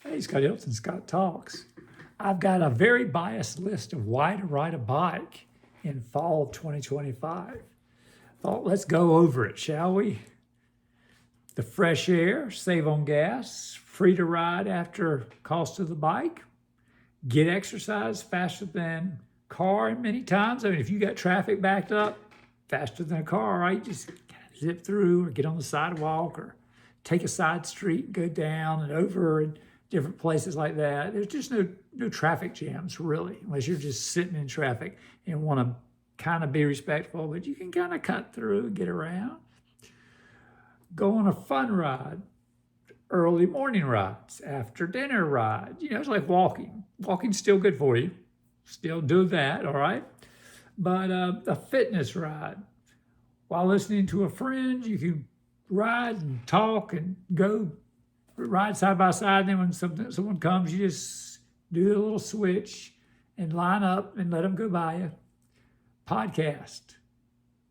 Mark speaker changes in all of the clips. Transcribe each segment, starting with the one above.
Speaker 1: Hey, Scott Hilton, Scott Talks. I've got a very biased list of why to ride a bike in fall 2025. Thought let's go over it, shall we? The fresh air, save on gas, free to ride after cost of the bike, get exercise faster than car many times. I mean, if you got traffic backed up, faster than a car, right? Just zip through or get on the sidewalk or take a side street, go down and over and different places like that. There's just no traffic jams really, unless you're just sitting in traffic and want to kind of be respectful, but you can kind of cut through and get around. Go on a fun ride, early morning rides, after dinner ride. You know, it's like walking. Walking's still good for you. Still do that, all right? But a fitness ride. While listening to a friend, you can ride and talk and go ride side by side. And then when someone comes, you just do a little switch and line up and let them go by you. Podcast.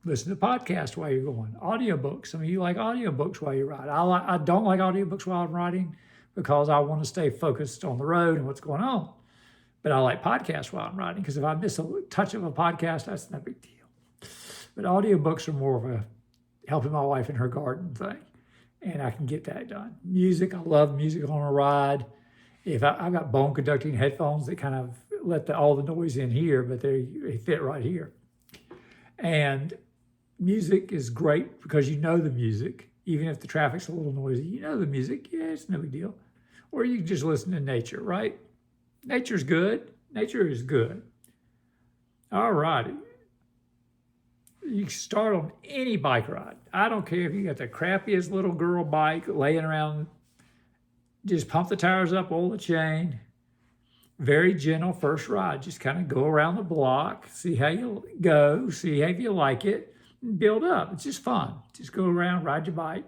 Speaker 1: Listen to podcasts while you're going. Audiobooks. Some of you like audiobooks while you ride. I don't like audiobooks while I'm riding because I want to stay focused on the road and what's going on. But I like podcasts while I'm riding because if I miss a touch of a podcast, that's no big deal. But audiobooks are more of a helping my wife in her garden thing. And I can get that done. Music, I love music on a ride. If I've got bone conducting headphones that kind of let all the noise in here, but they fit right here. And music is great because you know the music. Even if the traffic's a little noisy, you know the music. Yeah, it's no big deal. Or you can just listen to nature, right? Nature's good. Nature is good. All righty. You can start on any bike ride. I don't care if you got the crappiest little girl bike laying around. Just pump the tires up, oil the chain. Very gentle first ride. Just kind of go around the block, see how you go, see if you like it, and build up. It's just fun. Just go around, ride your bike.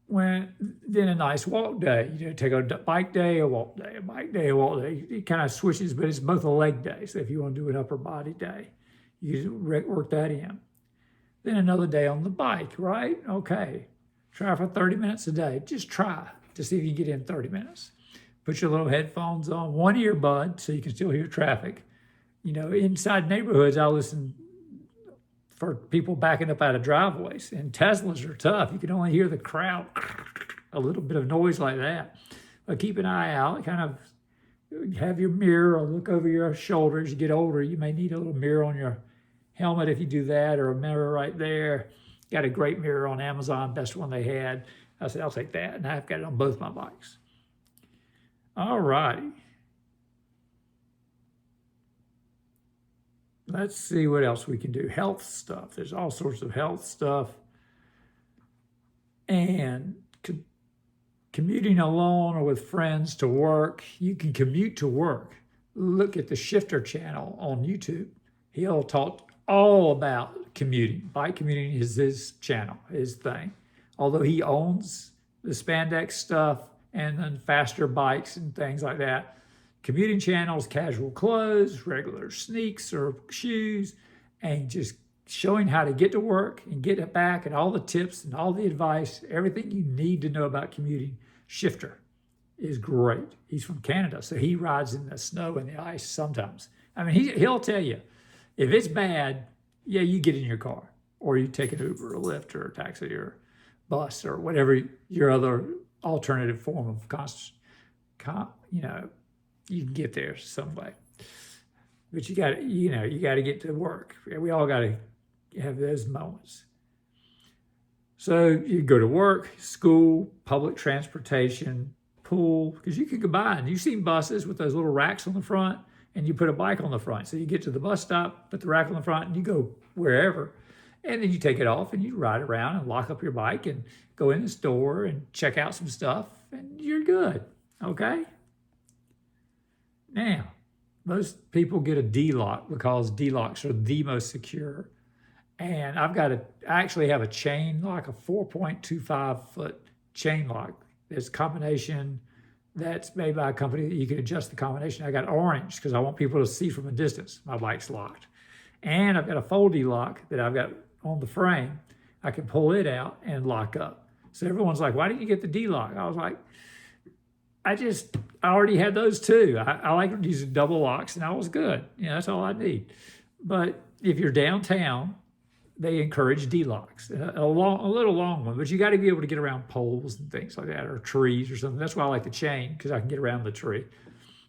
Speaker 1: Then a nice walk day. You know, take a bike day, a walk day, a bike day, a walk day. It kind of switches, but it's both a leg day. So if you want to do an upper body day, you work that in. Then another day on the bike, right? Okay. Try for 30 minutes a day. Just try to see if you can get in 30 minutes. Put your little headphones on, one earbud so you can still hear traffic. You know, inside neighborhoods, I listen for people backing up out of driveways. And Teslas are tough. You can only hear the crowd, a little bit of noise like that. But keep an eye out, kind of have your mirror or look over your shoulder. As you get older, you may need a little mirror on your helmet if you do that, or a mirror right there. Got a great mirror on Amazon, best one they had. I said, I'll take that. And I've got it on both my bikes. All righty. Let's see what else we can do. Health stuff. There's all sorts of health stuff. And commuting alone or with friends to work. You can commute to work. Look at the Shifter channel on YouTube. He'll talk all about commuting. Bike commuting is his channel, his thing. Although he owns the spandex stuff and then faster bikes and things like that. Commuting channels, casual clothes, regular sneaks or shoes, and just showing how to get to work and get it back and all the tips and all the advice, everything you need to know about commuting. Shifter is great. He's from Canada, so he rides in the snow and the ice sometimes. I mean, he'll tell you, if it's bad, yeah, you get in your car or you take an Uber or a Lyft or a taxi or bus or whatever your other alternative form of you can get there some way. But you got to get to work. We all got to have those moments. So you go to work, school, public transportation, pool, because you can combine. You've seen buses with those little racks on the front, and you put a bike on the front. So you get to the bus stop, put the rack on the front, and you go wherever. And then you take it off and you ride around and lock up your bike and go in the store and check out some stuff, and you're good, okay? Now, most people get a D-lock because D-locks are the most secure. And I actually have a chain lock, a 4.25 foot chain lock. There's a combination that's made by a company that you can adjust the combination. I got orange because I want people to see from a distance my bike's locked. And I've got a foldy lock that I've got on the frame. I can pull it out and lock up. So everyone's like, why didn't you get the D-lock? I was like, I already had those too. I like using double locks, and I was good. That's all I need. But if you're downtown, they encourage D-locks, a little long one, but you got to be able to get around poles and things like that, or trees or something. That's why I like the chain, because I can get around the tree.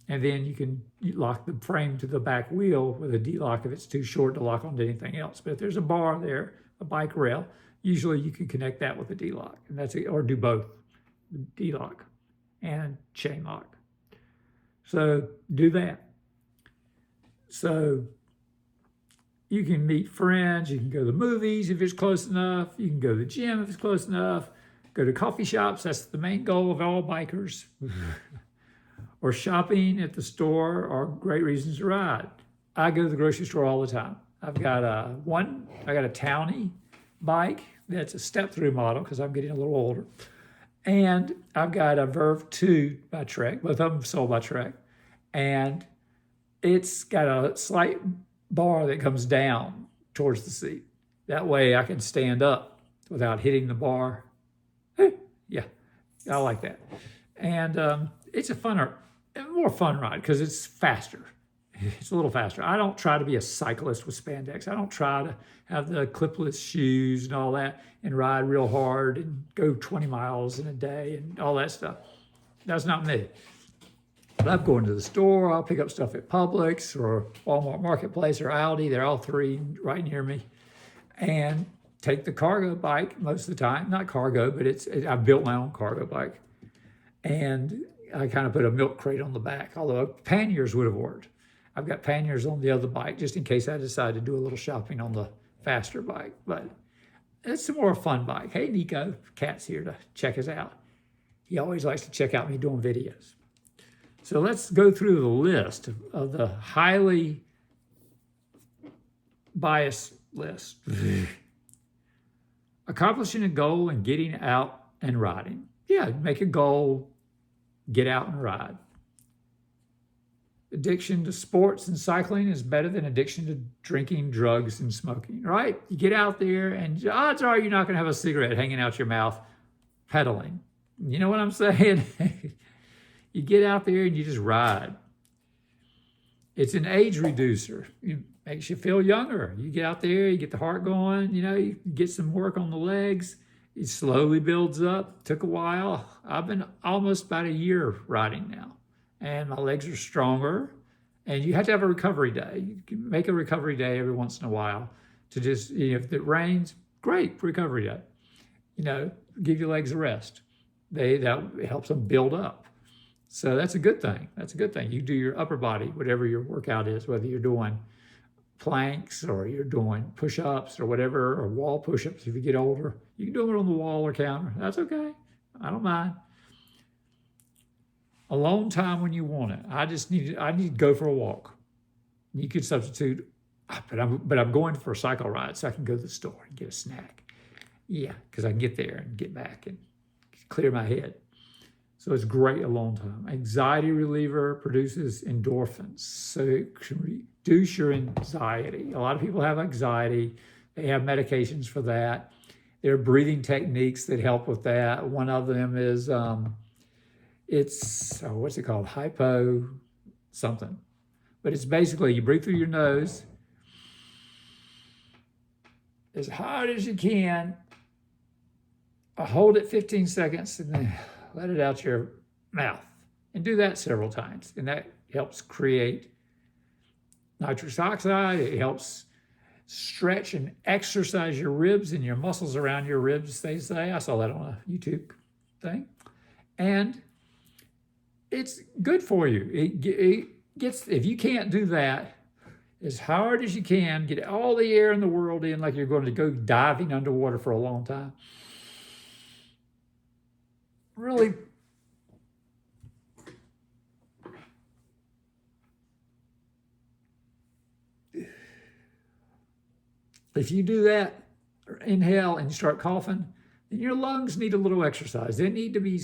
Speaker 1: And then you lock the frame to the back wheel with a D-lock if it's too short to lock onto anything else. But if there's a bar there, a bike rail, usually you can connect that with a D-lock, and that's it, or do both, D-lock and chain lock. So do that. So you can meet friends, you can go to the movies if it's close enough, you can go to the gym if it's close enough, go to coffee shops, that's the main goal of all bikers, or shopping at the store are great reasons to ride. I go to the grocery store all the time. I got a Townie bike that's a step-through model because I'm getting a little older. And I've got a Verve 2 by Trek, both of them sold by Trek. And it's got a slight bar that comes down towards the seat. That way I can stand up without hitting the bar. Yeah, I like that. And it's a more fun ride because it's faster. It's a little faster. I don't try to be a cyclist with spandex. I don't try to have the clipless shoes and all that and ride real hard and go 20 miles in a day and all that stuff. That's not me. But I'm going to the store. I'll pick up stuff at Publix or Walmart Marketplace or Aldi. They're all three right near me. And take the cargo bike most of the time. Not cargo, but I built my own cargo bike. And I kind of put a milk crate on the back, although panniers would have worked. I've got panniers on the other bike just in case I decide to do a little shopping on the faster bike. But it's a more fun bike. Hey, Nico, Cat's here to check us out. He always likes to check out me doing videos. So let's go through the list of the highly biased list. Accomplishing a goal and getting out and riding. Yeah, make a goal, get out and ride. Addiction to sports and cycling is better than addiction to drinking, drugs, and smoking, right? You get out there and odds are you're not going to have a cigarette hanging out your mouth pedaling. You know what I'm saying? You get out there and you just ride. It's an age reducer. It makes you feel younger. You get out there, you get the heart going, you get some work on the legs. It slowly builds up. Took a while. I've been almost about a year riding now. And my legs are stronger. And you have to have a recovery day. You can make a recovery day every once in a while to just, if it rains, great, recovery day. Give your legs a rest. That helps them build up. So that's a good thing. That's a good thing. You do your upper body, whatever your workout is, whether you're doing planks or you're doing push-ups or whatever, or wall push-ups if you get older. You can do it on the wall or counter. That's okay. I don't mind. Alone time when you want it. I need to go for a walk. You could substitute, but I'm going for a cycle ride so I can go to the store and get a snack. Yeah, because I can get there and get back and clear my head. So it's great alone time. Anxiety reliever produces endorphins. So it can reduce your anxiety. A lot of people have anxiety. They have medications for that. There are breathing techniques that help with that. One of them is, what's it called? Hypo something. But it's basically you breathe through your nose as hard as you can. Hold it 15 seconds and then let it out your mouth. And do that several times. And that helps create nitrous oxide. It helps stretch and exercise your ribs and your muscles around your ribs, they say. I saw that on a YouTube thing. And it's good for you. It gets, if you can't do that, as hard as you can, get all the air in the world in like you're going to go diving underwater for a long time. Really if you do that, inhale and you start coughing, then your lungs need a little exercise. They need to be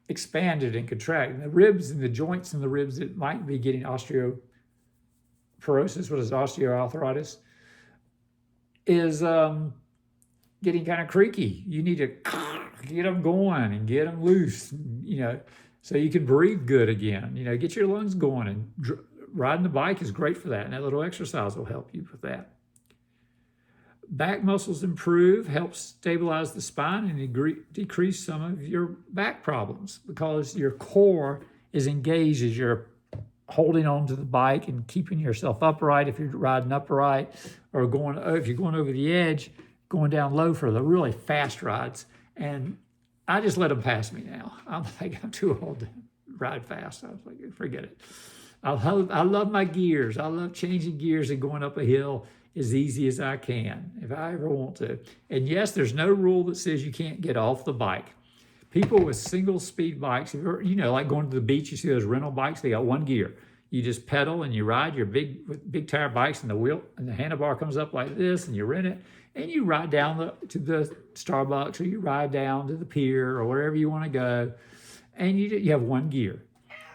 Speaker 1: expanded and contracted. The ribs and the joints in the ribs that might be getting osteoporosis, what is osteoarthritis, is getting kind of creaky. You need to get them going and get them loose, so you can breathe good again. Get your lungs going, and riding the bike is great for that. And that little exercise will help you with that. Back muscles improve, helps stabilize the spine and decrease some of your back problems because your core is engaged as you're holding on to the bike and keeping yourself upright if you're riding upright, or if you're going over the edge, going down low for the really fast rides. And I just let them pass me now. I'm like, I'm too old to ride fast. I was like, forget it. I love my gears. I love changing gears and going up a hill as easy as I can, if I ever want to. And yes, there's no rule that says you can't get off the bike. People with single speed bikes, like going to the beach, you see those rental bikes, they got one gear. You just pedal and you ride your big tire bikes, and the wheel and the handlebar comes up like this, and you rent it, and you ride down to the Starbucks, or you ride down to the pier, or wherever you want to go, and you have one gear.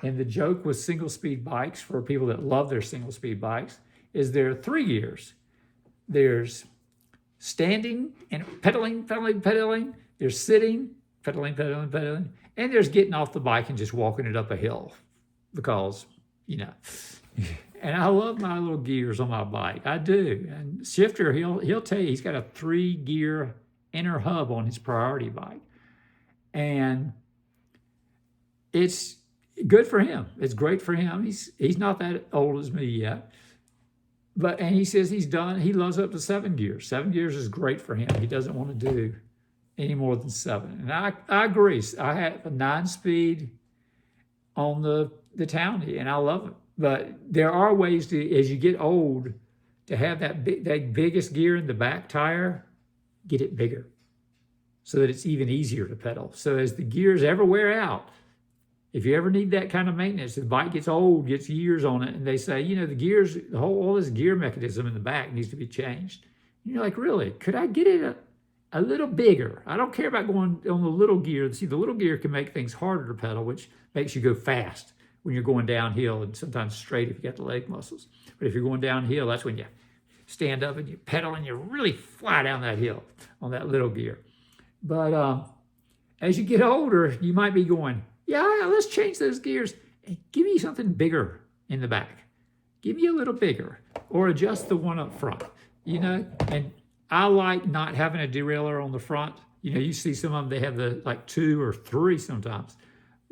Speaker 1: And the joke with single speed bikes, for people that love their single speed bikes, is there are 3 gears. There's standing and pedaling. There's sitting, pedaling. And there's getting off the bike and just walking it up a hill because, And I love my little gears on my bike. I do. And Shifter, he'll tell you he's got a 3-gear inner hub on his priority bike. And it's good for him. It's great for him. He's not that old as me yet. And he says he loves up to 7 gears. 7 gears is great for him. He doesn't want to do any more than 7. And I agree. I have a 9-speed on the Townie, and I love it. But there are ways to, as you get old, to have that biggest gear in the back tire, get it bigger so that it's even easier to pedal. So as the gears ever wear out, if you ever need that kind of maintenance, the bike gets old, gets years on it, and they say, the gears, all this gear mechanism in the back needs to be changed. And you're like, really? Could I get it a little bigger? I don't care about going on the little gear. See, the little gear can make things harder to pedal, which makes you go fast when you're going downhill, and sometimes straight if you got the leg muscles. But if you're going downhill, that's when you stand up and you pedal and you really fly down that hill on that little gear. But as you get older, you might be going, yeah, let's change those gears. And give me something bigger in the back. Give me a little bigger, or adjust the one up front, And I like not having a derailleur on the front. You see some of them, they have the 2 or 3 sometimes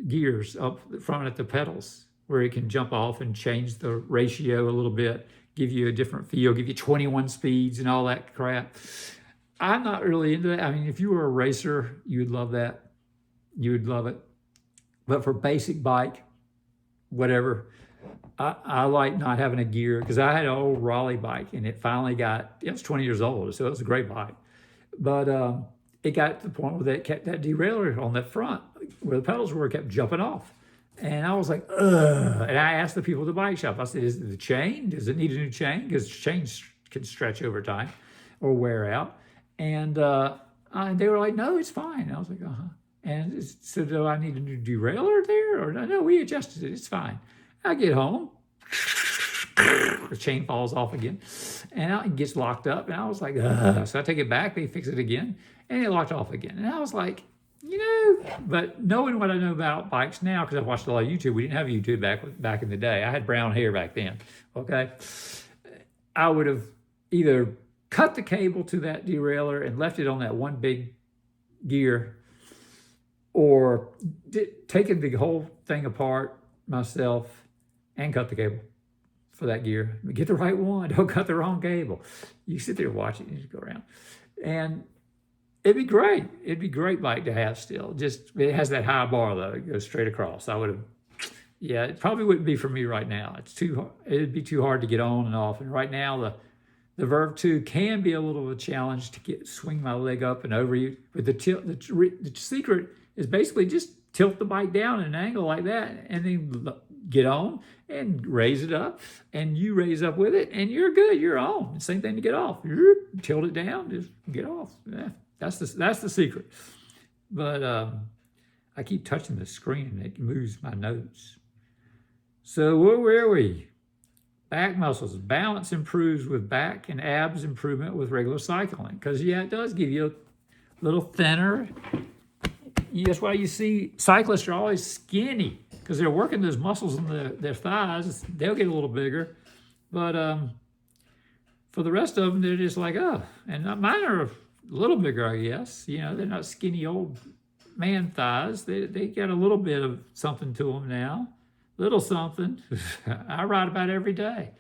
Speaker 1: gears up front at the pedals where it can jump off and change the ratio a little bit, give you a different feel, give you 21 speeds and all that crap. I'm not really into that. I mean, if you were a racer, you would love that. You would love it. But for basic bike, whatever, I like not having a gear, because I had an old Raleigh bike, and it was 20 years old, so it was a great bike. But it got to the point where it kept that derailleur on that front, where the pedals were, kept jumping off. And I was like, ugh. And I asked the people at the bike shop, I said, is it the chain? Does it need a new chain? Because chains can stretch over time or wear out. And they were like, no, it's fine. And I was like, uh-huh. And so do I need a new derailleur there? Or no, we adjusted it. It's fine. I get home. The chain falls off again. And it gets locked up. And I was like, ugh. So I take it back. They fix it again. And it locked off again. And I was like, but knowing what I know about bikes now, because I've watched a lot of YouTube. We didn't have YouTube back in the day. I had brown hair back then. Okay. I would have either cut the cable to that derailleur and left it on that one big gear, or taken the whole thing apart myself and cut the cable for that gear. Get the right one. Don't cut the wrong cable. You sit there watching, you just go around. And it'd be great. It'd be a great bike to have still. Just, it has that high bar though. It goes straight across. It probably wouldn't be for me right now. It'd be too hard to get on and off. And right now the Verve 2 can be a little of a challenge to swing my leg up and over you. But the secret is basically just tilt the bike down at an angle like that, and then get on and raise it up, and you raise up with it, and you're good. You're on. Same thing to get off. Tilt it down, just get off. Yeah, that's the secret. But I keep touching the screen, and it moves my notes. So where were we? Back muscles. Balance improves with back and abs improvement with regular cycling. Because, yeah, it does give you a little thinner. That's why you see cyclists are always skinny because they're working those muscles in their thighs. They'll get a little bigger. But for the rest of them, they're just like, oh. And mine are a little bigger, I guess. You know, they're not skinny old man thighs. They got a little bit of something to them now. Little something. I ride about every day.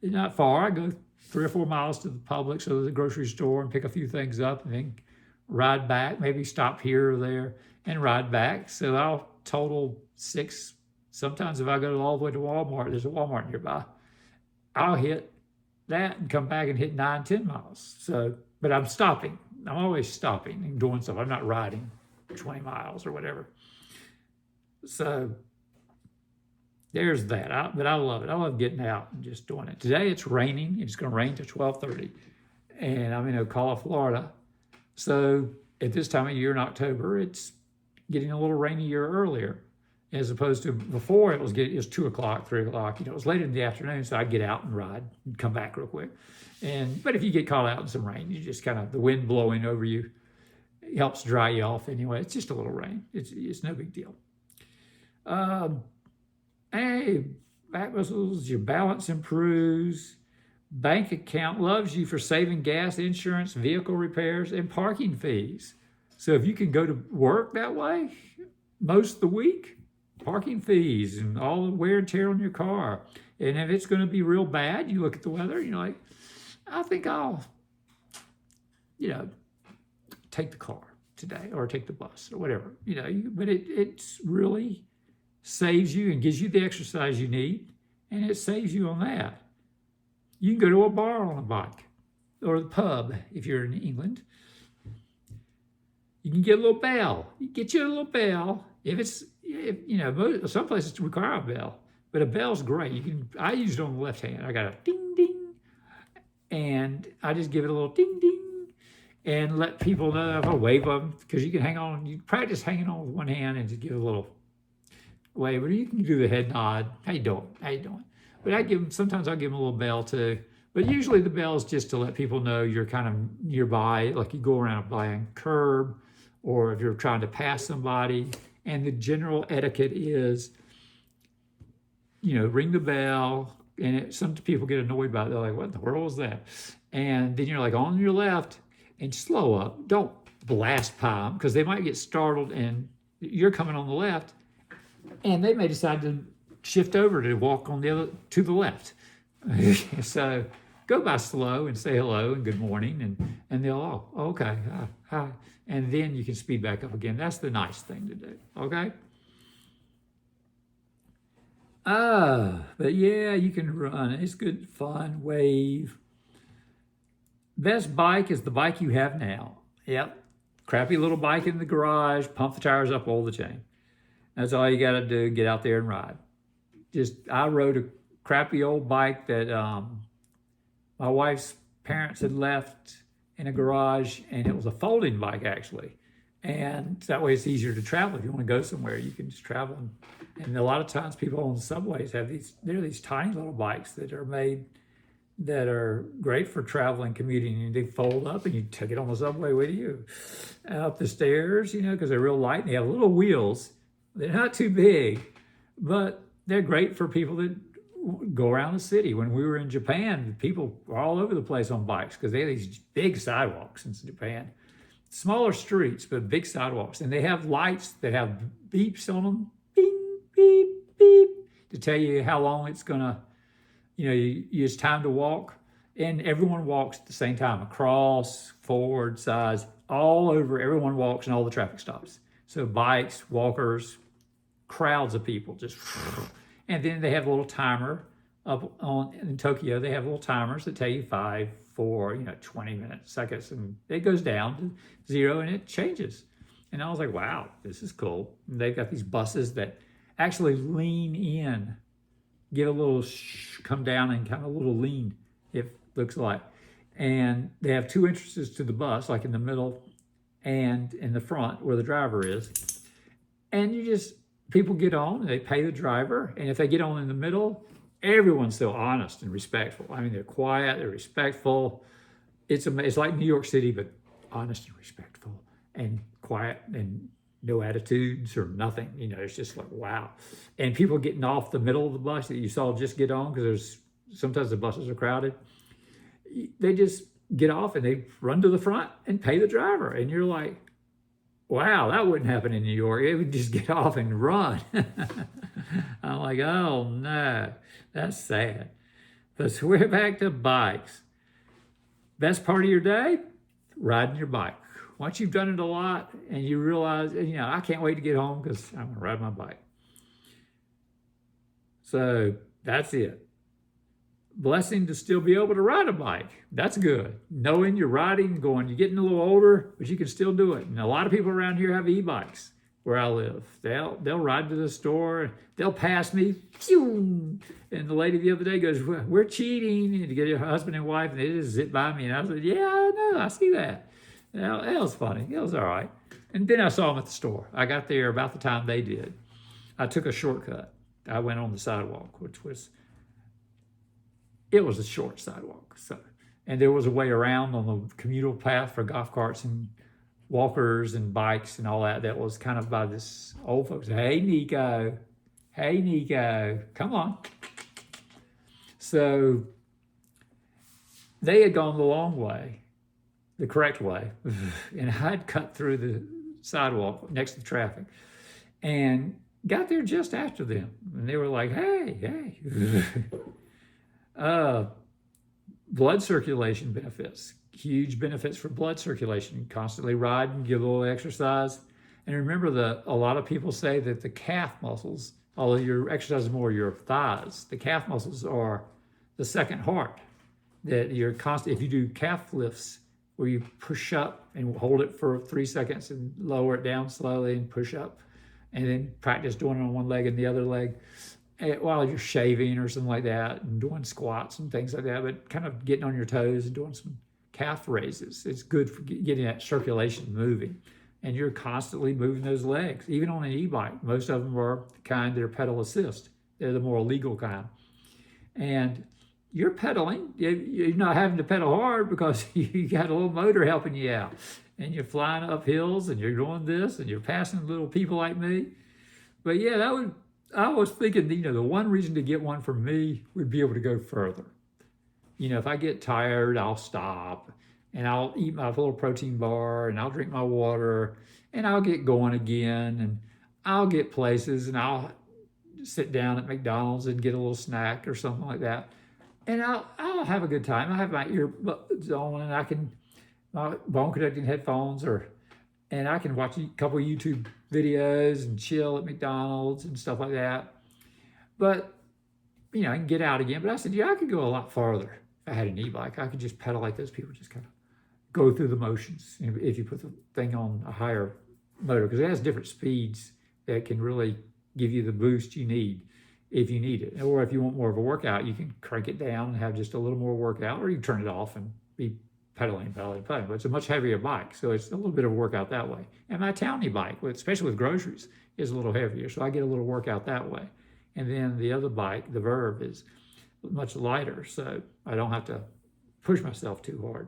Speaker 1: It's not far. I go 3 or 4 miles to the Publix, so the grocery store, and pick a few things up, and then ride back. Maybe stop here or there and ride back. So I'll total 6. Sometimes if I go all the way to Walmart, there's a Walmart nearby. I'll hit that and come back and hit 9, 10 miles. So, but I'm stopping. I'm always stopping and doing stuff. I'm not riding 20 miles or whatever. So there's that. But I love it. I love getting out and just doing it. Today it's raining. It's going to rain to 12:30, and I'm in Ocala, Florida. So at this time of year in October, it's getting a little rainier earlier, as opposed to before it was 2 o'clock, 3 o'clock. You know, it was late in the afternoon, so I'd get out and ride and come back real quick. But if you get caught out in some rain, you just kind of, the wind blowing over you helps dry you off anyway. It's just a little rain. It's no big deal. Hey, back muscles, your balance improves. Bank account loves you for saving gas, insurance, vehicle repairs, and parking fees. So if you can go to work that way most of the week, parking fees and all the wear and tear on your car. And if it's going to be real bad, you look at the weather, you're like, I think I'll, take the car today or take the bus or whatever, but it's really saves you and gives you the exercise you need, and it saves you on that. You can go to a bar on a bike or the pub if you're in England. You can get a little bell. You get you a little bell. Some places require a bell, but a bell's great. I use it on the left hand. I got a ding ding, and I just give it a little ding ding, and let people know if I wave them, because you can hang on. You practice hanging on with one hand and just give a little wave, or you can do the head nod. How you doing? How you doing? But sometimes I'll give them a little bell too. But usually the bell is just to let people know you're kind of nearby, like you go around a blank curb, or if you're trying to pass somebody. And the general etiquette is, ring the bell. And some people get annoyed by it. They're like, what in the world was that? And then you're like, on your left, and slow up. Don't blast by them, because they might get startled and you're coming on the left, and they may decide to shift over to walk to the left. So go by slow and say hello and good morning, and they'll, okay, hi. And then you can speed back up again. That's the nice thing to do, okay? But yeah, you can run. It's good fun, wave. Best bike is the bike you have now. Yep, crappy little bike in the garage, pump the tires up, oil the chain. That's all you gotta do, get out there and ride. I rode a crappy old bike that my wife's parents had left in a garage, and it was a folding bike actually. And that way it's easier to travel. If you want to go somewhere, you can just travel. And a lot of times people on the subways have these tiny little bikes that are made that are great for traveling, commuting, and they fold up and you take it on the subway with you. Up the stairs, because they're real light and they have little wheels. They're not too big, but they're great for people that go around the city. When we were in Japan, people were all over the place on bikes because they have these big sidewalks in Japan. Smaller streets, but big sidewalks. And they have lights that have beeps on them. Beep, beep, beep. To tell you how long it's going to, it's time to walk. And everyone walks at the same time. Across, forward, sides, all over. Everyone walks and all the traffic stops. So bikes, walkers, crowds of people just. And then they have a little timer in Tokyo. They have little timers that tell you 5, 4, 20 minutes, seconds, and it goes down to 0 and it changes. And I was like, wow, this is cool. And they've got these buses that actually lean in, give a little come down and kind of a little lean, it looks like. And they have 2 entrances to the bus, like in the middle and in the front where the driver is. And people get on, and they pay the driver. And if they get on in the middle, everyone's still honest and respectful. I mean, they're quiet, they're respectful. It's like New York City, but honest and respectful and quiet and no attitudes or nothing. You know, it's just like, wow. And people getting off the middle of the bus that you saw just get on, because sometimes the buses are crowded. They just get off and they run to the front and pay the driver. And you're like, wow, that wouldn't happen in New York. It would just get off and run. I'm like, oh no, that's sad. But we're back to bikes. Best part of your day? Riding your bike. Once you've done it a lot and you realize, I can't wait to get home because I'm gonna ride my bike. So that's it. Blessing to still be able to ride a bike. That's good. Knowing you're riding, you're getting a little older, but you can still do it. And a lot of people around here have e-bikes where I live. They'll ride to the store, they'll pass me, and the lady the other day goes, "We're cheating," and to get your husband and wife, and they just zip by me. And I said, "Yeah, I know, I see that." It was funny. It was all right. And then I saw them at the store. I got there about the time they did. I took a shortcut. I went on the sidewalk, it was a short sidewalk. And there was a way around on the commutal path for golf carts and walkers and bikes and all that. That was kind of by this old folks. Hey, Nico. Hey, Nico. Come on. So they had gone the long way, the correct way. And I'd cut through the sidewalk next to traffic and got there just after them. And they were like, hey. Blood circulation benefits, huge benefits for blood circulation. Constantly ride and give a little exercise. And remember, a lot of people say that the calf muscles, although you're exercising more your thighs, the calf muscles are the second heart. That you're if you do calf lifts where you push up and hold it for 3 seconds and lower it down slowly and push up, and then practice doing it on one leg and the other leg while you're shaving or something like that, and doing squats and things like that, but kind of getting on your toes and doing some calf raises. It's good for getting that circulation moving. And you're constantly moving those legs, even on an e-bike. Most of them are the kind that are pedal assist. They're the more legal kind. And you're pedaling. You're not having to pedal hard because you got a little motor helping you out. And you're flying up hills and you're doing this and you're passing little people like me. But yeah, I was thinking, the one reason to get one for me would be able to go further. If I get tired, I'll stop and I'll eat my little protein bar and I'll drink my water and I'll get going again, and I'll get places and I'll sit down at McDonald's and get a little snack or something like that. And I'll have a good time. I have my earbuds on and my bone conducting headphones, and I can watch a couple of YouTube videos and chill at McDonald's and stuff like that. But, I can get out again. But I said, I could go a lot farther if I had an e-bike. I could just pedal like those people, just kind of go through the motions if you put the thing on a higher motor, because it has different speeds that can really give you the boost you need if you need it. Or if you want more of a workout, you can crank it down and have just a little more workout, or you can turn it off and be pedaling. But it's a much heavier bike, so it's a little bit of a workout that way. And my Townie bike, especially with groceries, is a little heavier, so I get a little workout that way. And then the other bike, the Verve, is much lighter, so I don't have to push myself too hard.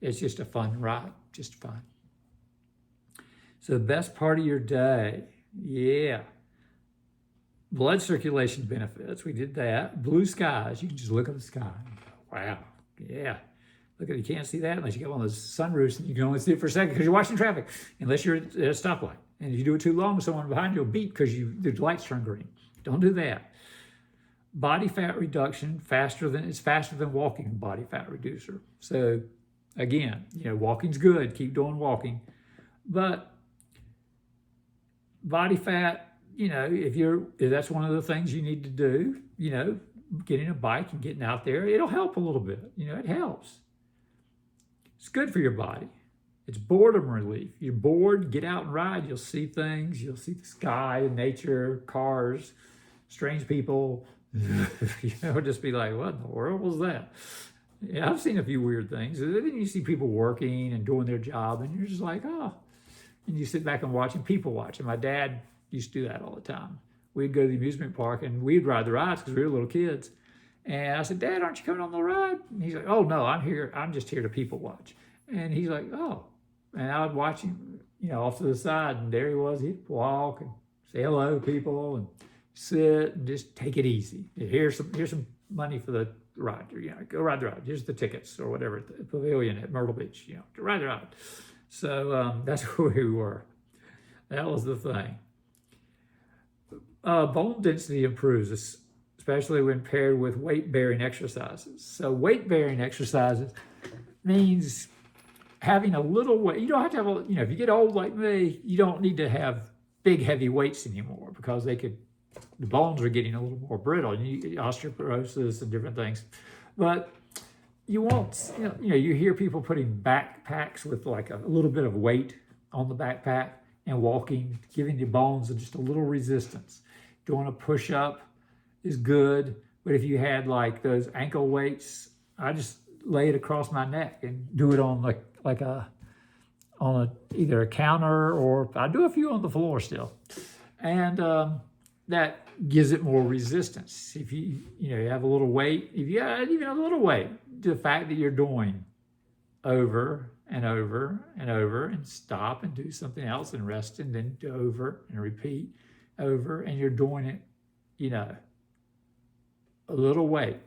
Speaker 1: It's just a fun ride, just fun. So the best part of your day, blood circulation benefits. We did that. Blue skies. You can just look at the sky and go, wow, yeah. Look at, you can't see that unless you get one of those sunroofs, and you can only see it for a second because you're watching traffic, unless you're at a stoplight. And if you do it too long, someone behind you will beep because the lights turn green. Don't do that. Body fat reduction, faster than walking, body fat reducer. So again, walking's good. Keep doing walking. But body fat, if that's one of the things you need to do, getting a bike and getting out there, it'll help a little bit. It helps. It's good for your body. It's boredom relief. You're bored, get out and ride. You'll see things. You'll see the sky, nature, cars, strange people. Just be like, what in the world was that? Yeah, I've seen a few weird things. And then you see people working and doing their job, and you're just like, oh. And you sit back and watch, and people watch. And my dad used to do that all the time. we'd go to the amusement park and we'd ride the rides because we were little kids. And I said, Dad, aren't you coming on the ride? And he's like, oh, no, I'm here. I'm just here to people watch. And he's like, oh. And I would watch him, off to the side. And there he was. He'd walk and say hello to people and sit and just take it easy. Here's some money for the ride. Go ride the ride. Here's the tickets or whatever at the pavilion at Myrtle Beach. Go ride the ride. So that's where we were. That was the thing. Bone density improves, especially when paired with weight-bearing exercises. So weight-bearing exercises means having a little weight. You don't have to have if you get old like me, you don't need to have big, heavy weights anymore because the bones are getting a little more brittle, osteoporosis and different things. But you won't, you hear people putting backpacks with like a little bit of weight on the backpack and walking, giving the bones just a little resistance. Doing a push-up is good, but if you had like those ankle weights, I just lay it across my neck and do it on either a counter, or I do a few on the floor still, and that gives it more resistance. If you have a little weight, if you add even a little weight, the fact that you're doing over and over and over and stop and do something else and rest and then do over and repeat over, and you're doing it, a little weight,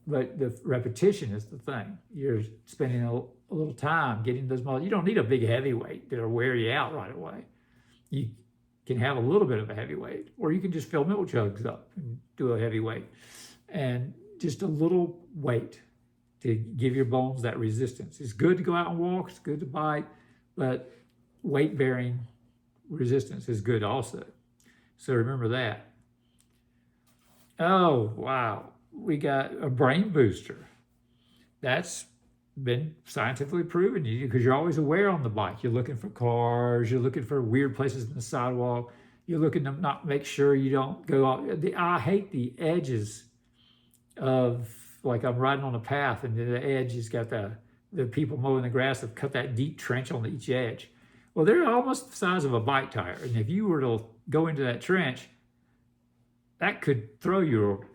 Speaker 1: but the repetition is the thing. You're spending a little time getting those muscles. You don't need a big heavy weight that'll wear you out right away. You can have a little bit of a heavy weight, or you can just fill milk jugs up and do a heavy weight, and just a little weight to give your bones that resistance. It's good to go out and walk. It's good to bike, but weight-bearing resistance is good also. So remember that. Oh, wow. We got a brain booster. That's been scientifically proven because you're always aware on the bike. You're looking for cars. You're looking for weird places in the sidewalk. You're looking to not make sure you don't go out. I hate the edges of, like I'm riding on a path and the edge has got the people mowing the grass have cut that deep trench on each edge. Well, they're almost the size of a bike tire. And if you were to go into that trench, that could throw you or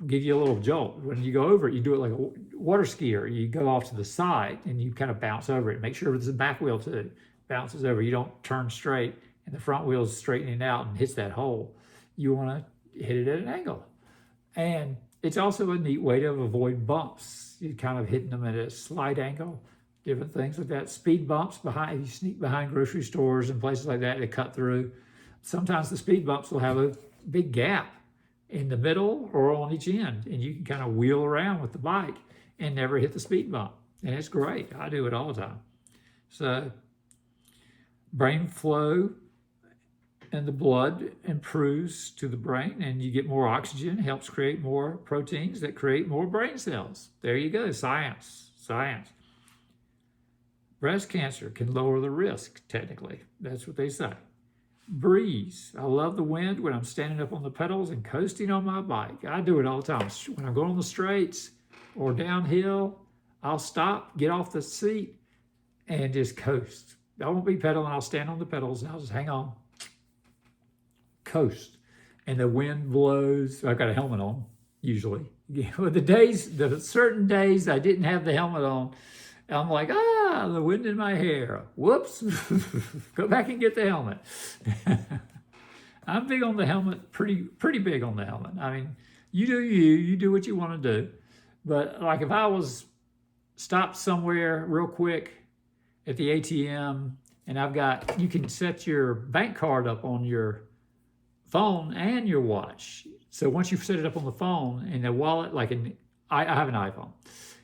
Speaker 1: give you a little jolt. When you go over it, you do it like a water skier. You go off to the side and you kind of bounce over it. Make sure there's a back wheel too. Bounces over. You don't turn straight and the front wheel is straightening out and hits that hole. You want to hit it at an angle. And it's also a neat way to avoid bumps. You're kind of hitting them at a slight angle. Different things like that. Speed bumps behind, you sneak behind grocery stores and places like that to cut through. Sometimes the speed bumps will have a big gap in the middle or on each end, and you can kind of wheel around with the bike and never hit the speed bump. And it's great. I do it all the time. So brain flow and the blood improves to the brain, and you get more oxygen, helps create more proteins that create more brain cells. There you go. Science. Breast cancer can lower the risk, technically. That's what they say. Breeze. I love the wind when I'm standing up on the pedals and coasting on my bike. I do it all the time. When I'm going on the straights or downhill, I'll stop, get off the seat, and just coast. I won't be pedaling. I'll stand on the pedals and I'll just hang on. Coast. And the wind blows. I've got a helmet on, usually. The certain days I didn't have the helmet on, I'm like, the wind in my hair. Whoops. Go back and get the helmet. I'm big on the helmet, pretty big on the helmet. I mean, you do what you want to do. But like if I was stopped somewhere real quick at the ATM and you can set your bank card up on your phone and your watch. So once you've set it up on the phone and the wallet, I have an iPhone.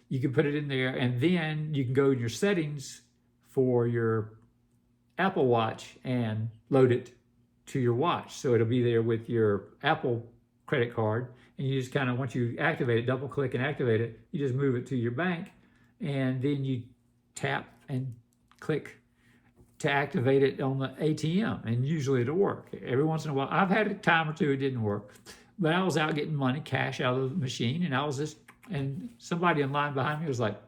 Speaker 1: You can put it in there, and then you can go in your settings for your Apple Watch and load it to your watch. So it'll be there with your Apple credit card, and you just kind of, once you activate it, double click and activate it, you just move it to your bank, and then you tap and click to activate it on the ATM, and usually it'll work. Every once in a while, I've had a time or two it didn't work, but I was out getting money, cash out of the machine, and somebody in line behind me was like,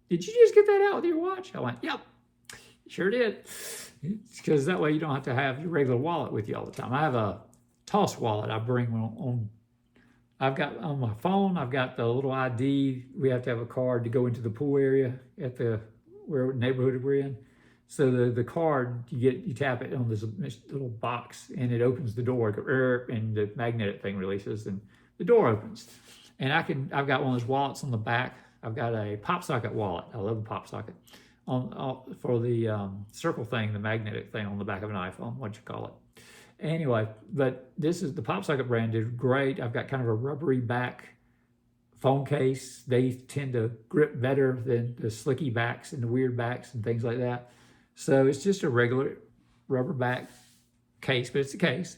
Speaker 1: "Did you just get that out with your watch?" I went, "Yep, sure did." Because that way you don't have to have your regular wallet with you all the time. I have a Toss wallet. I bring on. I've got on my phone. I've got the little ID. We have to have a card to go into the pool area at the neighborhood we're in. So the card you tap it on this little box and it opens the door, and the magnetic thing releases and the door opens. And I've got one of those wallets on the back. I've got a pop socket wallet. I love the pop socket for the circle thing, the magnetic thing on the back of an iPhone, what you call it. Anyway, but this is the pop socket brand is great. I've got kind of a rubbery back phone case. They tend to grip better than the slicky backs and the weird backs and things like that. So it's just a regular rubber back case, but it's a case.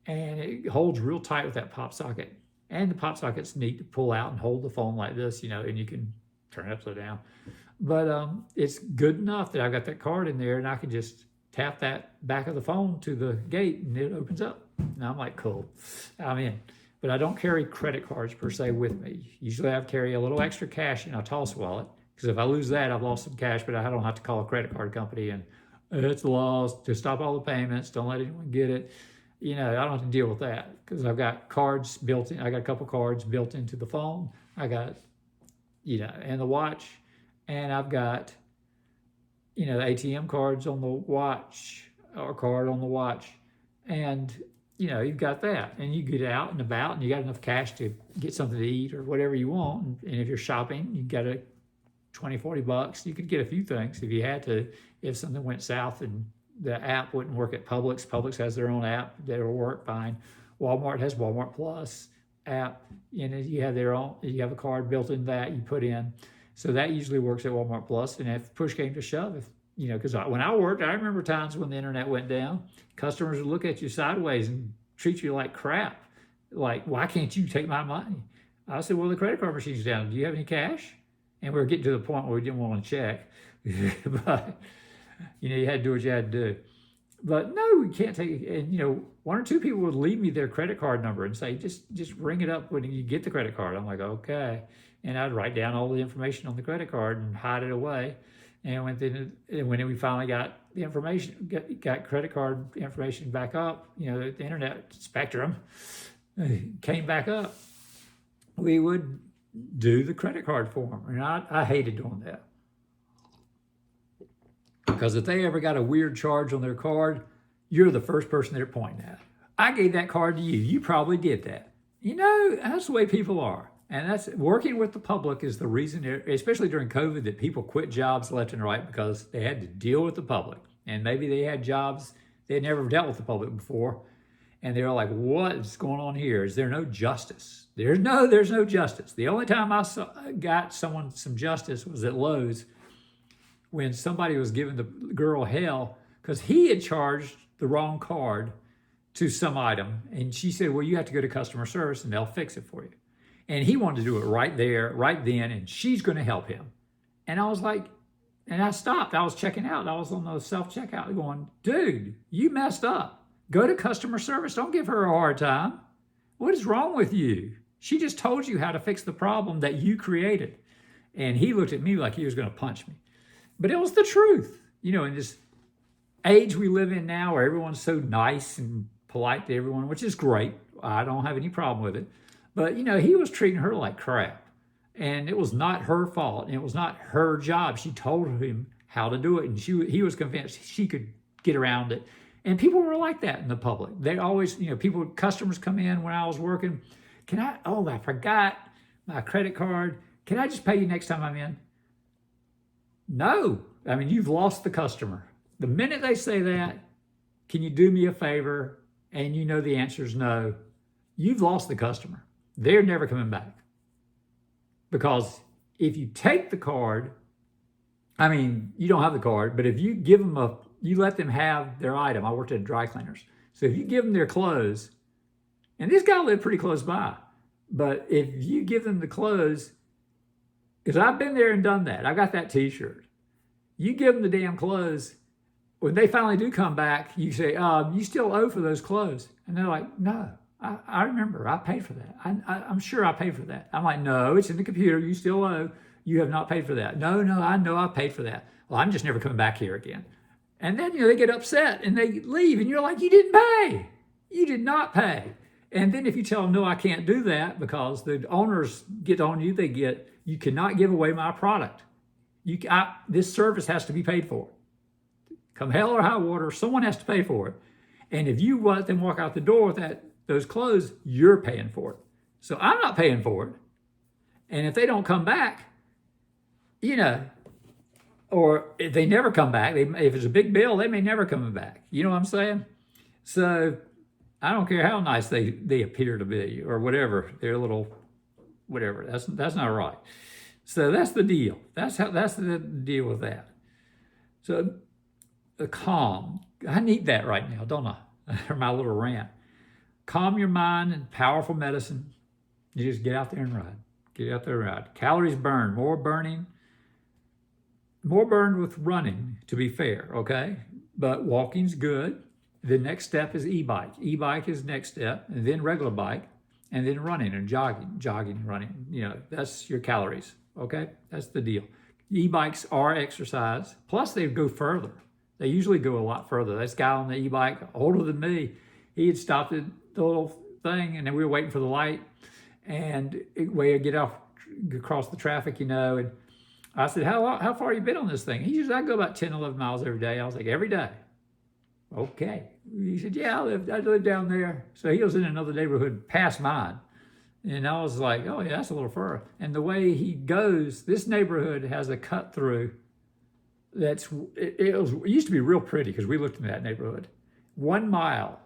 Speaker 1: And it holds real tight with that pop socket. And the pop socket's neat to pull out and hold the phone like this, and you can turn it upside down. But it's good enough that I've got that card in there and I can just tap that back of the phone to the gate and it opens up. And I'm like, cool, I'm in. But I don't carry credit cards per se with me. Usually I carry a little extra cash in a Toss wallet, because if I lose that, I've lost some cash, but I don't have to call a credit card company and it's lost, to stop all the payments, don't let anyone get it. I don't have to deal with that because I've got cards built in. I got a couple cards built into the phone. I got, and the watch, and I've got, ATM cards on the watch or card on the watch. And, you've got that and you get out and about and you got enough cash to get something to eat or whatever you want. And if you're shopping, you got a $20-40. You could get a few things if you had to, if something went south and the app wouldn't work at Publix. Publix has their own app that'll work fine. Walmart has Walmart Plus app. You have a card built in that you put in. So that usually works at Walmart Plus. And if push came to shove, because when I worked, I remember times when the internet went down, customers would look at you sideways and treat you like crap. Like, why can't you take my money? I said, well, the credit card machine's down. Do you have any cash? And we were getting to the point where we didn't want to check. But, you had to do what you had to do. But no, we can't take it. And, one or two people would leave me their credit card number and say, just ring it up when you get the credit card. I'm like, okay. And I'd write down all the information on the credit card and hide it away. And when we finally got the information, got credit card information back up, the internet spectrum came back up, we would do the credit card form. And I hated doing that. Because if they ever got a weird charge on their card, you're the first person they're pointing at. I gave that card to you. You probably did that. That's the way people are. And that's working with the public is the reason, especially during COVID, that people quit jobs left and right because they had to deal with the public. And maybe they had jobs, they had never dealt with the public before. And they were like, what's going on here? Is there no justice? There's no justice. The only time I got someone some justice was at Lowe's when somebody was giving the girl hell because he had charged the wrong card to some item. And she said, well, you have to go to customer service and they'll fix it for you. And he wanted to do it right there, right then, and she's going to help him. And I was like, and I stopped. I was checking out. I was on the self-checkout going, dude, you messed up. Go to customer service. Don't give her a hard time. What is wrong with you? She just told you how to fix the problem that you created. And he looked at me like he was going to punch me. But it was the truth. In this age we live in now where everyone's so nice and polite to everyone, which is great. I don't have any problem with it. But, he was treating her like crap. And it was not her fault. And it was not her job. She told him how to do it. And he was convinced she could get around it. And people were like that in the public. They always, customers come in when I was working. I forgot my credit card. Can I just pay you next time I'm in? No. You've lost the customer. The minute they say that, can you do me a favor? And the answer is no. You've lost the customer. They're never coming back. Because if you take the card, you don't have the card, but if you give them you let them have their item. I worked at dry cleaners. So if you give them their clothes, and this guy lived pretty close by, but if you give them the clothes, because I've been there and done that. I got that t-shirt. You give them the damn clothes. When they finally do come back, you say, you still owe for those clothes. And they're like, no. I remember, I paid for that. I'm sure I paid for that. I'm like, no, it's in the computer. You still owe. You have not paid for that. No, I know I paid for that. Well, I'm just never coming back here again. And then, they get upset and they leave and you're like, you didn't pay. You did not pay. And then if you tell them, no, I can't do that because the owners get on you, you cannot give away my product. This service has to be paid for. Come hell or high water, someone has to pay for it. And if you let them walk out the door with those clothes, you're paying for it. So I'm not paying for it. And if they don't come back, or if they never come back, if it's a big bill, they may never come back. You know what I'm saying? So I don't care how nice they appear to be or whatever, their little whatever. That's not right. So that's the deal. That's the deal with that. So the calm. I need that right now, don't I? My little rant. Calm your mind and powerful medicine. You just get out there and ride. Get out there and ride. Calories burned. More burned with running, to be fair, okay? But walking's good. The next step is e-bike. E-bike is next step, and then regular bike, and then running and jogging and running. That's your calories, okay? That's the deal. E-bikes are exercise, plus they go further. They usually go a lot further. This guy on the e-bike, older than me, he had stopped at the little thing, and then we were waiting for the light, and we get across the traffic, and I said, how far have you been on this thing? He said, I go about 10, 11 miles every day. I was like, every day? Okay. He said, yeah, I live down there. So he was in another neighborhood past mine. And I was like, oh yeah, that's a little further. And the way he goes, this neighborhood has a cut through it used to be real pretty because we looked in that neighborhood. 1 mile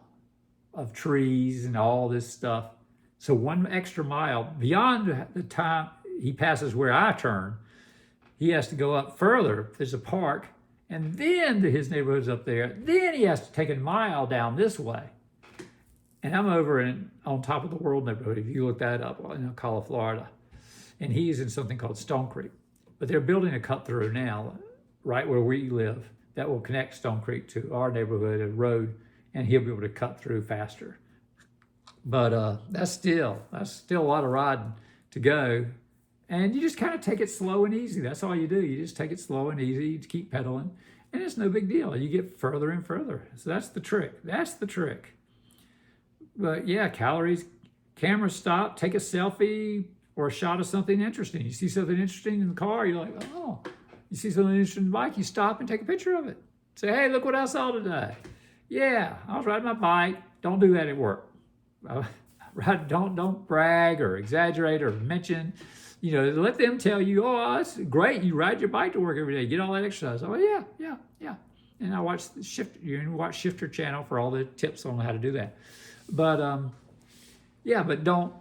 Speaker 1: of trees and all this stuff. So 1 extra mile beyond the time he passes where I turn, he has to go up further. There's a park, and then his neighborhood's up there. Then he has to take a mile down this way. And I'm over on top of the world neighborhood, if you look that up, in Ocala, Florida. And he's in something called Stone Creek. But they're building a cut through now, right where we live, that will connect Stone Creek to our neighborhood, a road, and he'll be able to cut through faster. But that's still a lot of riding to go. And you just kind of take it slow and easy. That's all you do. You just take it slow and easy. You keep pedaling. And it's no big deal. You get further and further. So that's the trick. That's the trick. But yeah, calories, camera stop, take a selfie or a shot of something interesting. You see something interesting in the car, you're like, oh. You see something interesting in the bike, you stop and take a picture of it. Say, hey, look what I saw today. Yeah, I was riding my bike. Don't do that at work. Don't brag or exaggerate or mention. Let them tell you, oh, that's great. You ride your bike to work every day. Get all that exercise. Oh, yeah. And I watch Shifter Channel for all the tips on how to do that. But, but don't,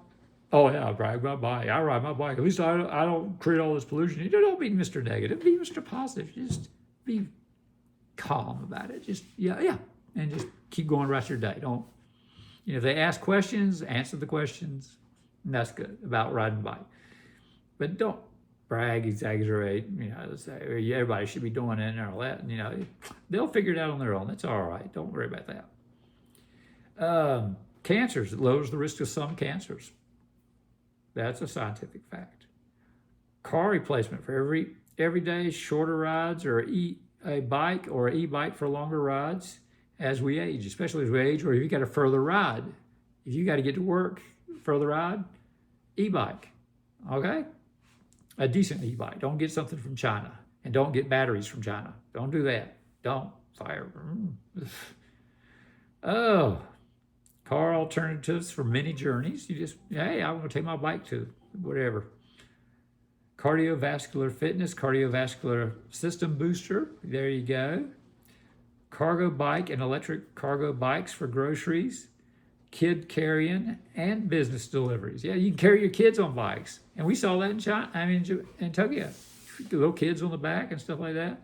Speaker 1: oh, yeah, I brag my bike. I ride my bike. At least I don't create all this pollution. Don't be Mr. Negative. Be Mr. Positive. Just be calm about it. Just, yeah. And just keep going the rest of your day. Don't, if they ask questions, answer the questions. And that's good about riding a bike. But don't brag, exaggerate, say everybody should be doing it and all that. They'll figure it out on their own. That's all right. Don't worry about that. Cancers, it lowers the risk of some cancers. That's a scientific fact. Car replacement for every day, shorter rides, or a bike or an e-bike for longer rides as we age, especially as we age, or if you got a further ride. If you got to get to work, further ride, e-bike, okay? A decent e-bike. Don't get something from China, and don't get batteries from China. Don't do that. Don't. Fire. Oh, car alternatives for many journeys. You just, hey, I'm going to take my bike to whatever. Cardiovascular fitness, cardiovascular system booster. There you go. Cargo bike and electric cargo bikes for groceries, kid carrying, and business deliveries. Yeah, you can carry your kids on bikes. And we saw that in China, in Tokyo. Little kids on the back and stuff like that.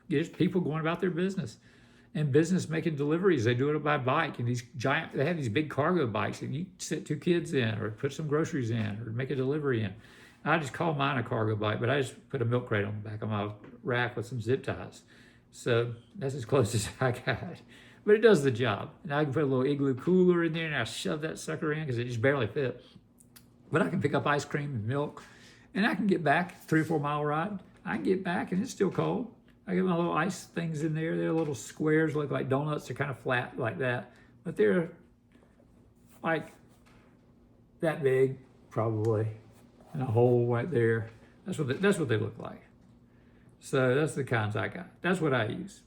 Speaker 1: Just people going about their business. And business making deliveries, they do it by bike. And they have these big cargo bikes, and you sit 2 kids in, or put some groceries in, or make a delivery in. I just call mine a cargo bike, but I just put a milk crate on the back of my rack with some zip ties. So that's as close as I got. But it does the job. And I can put a little igloo cooler in there, and I shove that sucker in because it just barely fit. But I can pick up ice cream and milk, and I can get back 3 or 4 mile ride. I can get back, and it's still cold. I get my little ice things in there. They're little squares, look like donuts. They're kind of flat like that, but they're like that big, probably, and a hole right there. That's what they look like. So that's the kinds I got. That's what I use.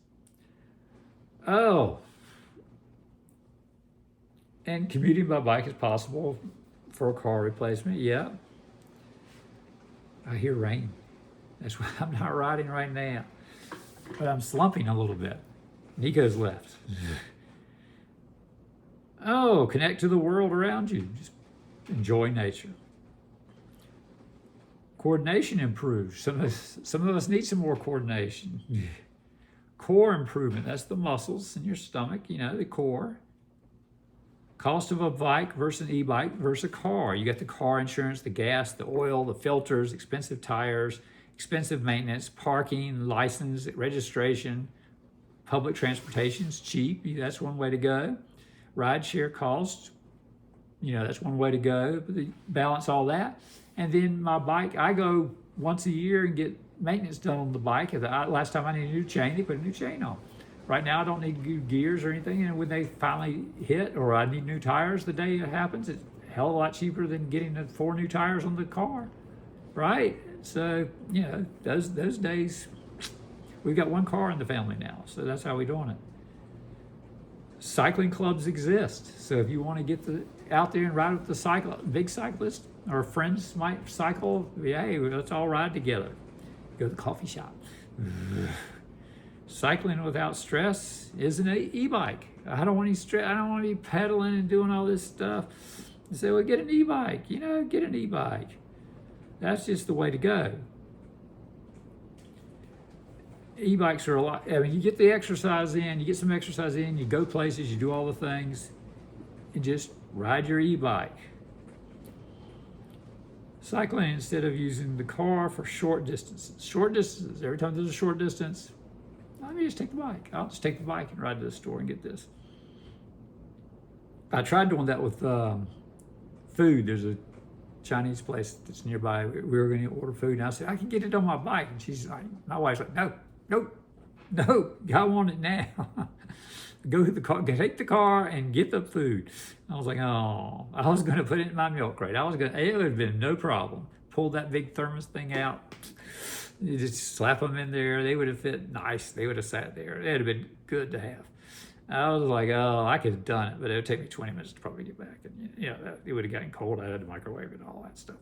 Speaker 1: Oh, and commuting by bike is possible for a car replacement. Yeah. I hear rain. That's why I'm not riding right now. But I'm slumping a little bit. Nico's left. Oh, connect to the world around you. Just enjoy nature. Coordination improves. Some of us need some more coordination. Core improvement. That's the muscles in your stomach, the core. Cost of a bike versus an e-bike versus a car. You got the car insurance, the gas, the oil, the filters, expensive tires, expensive maintenance, parking, license, registration. Public transportation's cheap. That's one way to go. Ride share costs. That's one way to go. Balance all that. And then my bike, I go once a year and get maintenance done on the bike. Last time I needed a new chain, they put a new chain on. Right now, I don't need new gears or anything. And when they finally hit, or I need new tires the day it happens, it's a hell of a lot cheaper than getting the 4 new tires on the car, right? So, those days, we've got 1 car in the family now. So that's how we're doing it. Cycling clubs exist. So if you want to get out there and ride with the big cyclist, or friends might cycle, hey, let's all ride together. Go to the coffee shop. Cycling without stress is an e-bike. I don't want any stress. I don't want to be pedaling and doing all this stuff. You say, well, get an e-bike. Get an e-bike. That's just the way to go. E-bikes are a lot. You get the exercise in. You get some exercise in. You go places. You do all the things. And just ride your e-bike. Cycling instead of using the car for short distances. Short distances. Every time there's a short distance, let me just take the bike. I'll just take the bike and ride to the store and get this. I tried doing that with food. There's a Chinese place that's nearby. We were going to order food, and I said, I can get it on my bike. And she's like, my wife's like, no, I want it now. Go to the car, take the car and get the food. I was like, oh, I was going to put it in my milk crate. It would have been no problem. Pull that big thermos thing out. You just slap them in there. They would have fit nice. They would have sat there. It would have been good to have. I was like, oh, I could have done it, but it would take me 20 minutes to probably get back. And it would have gotten cold. I had to microwave it and all that stuff.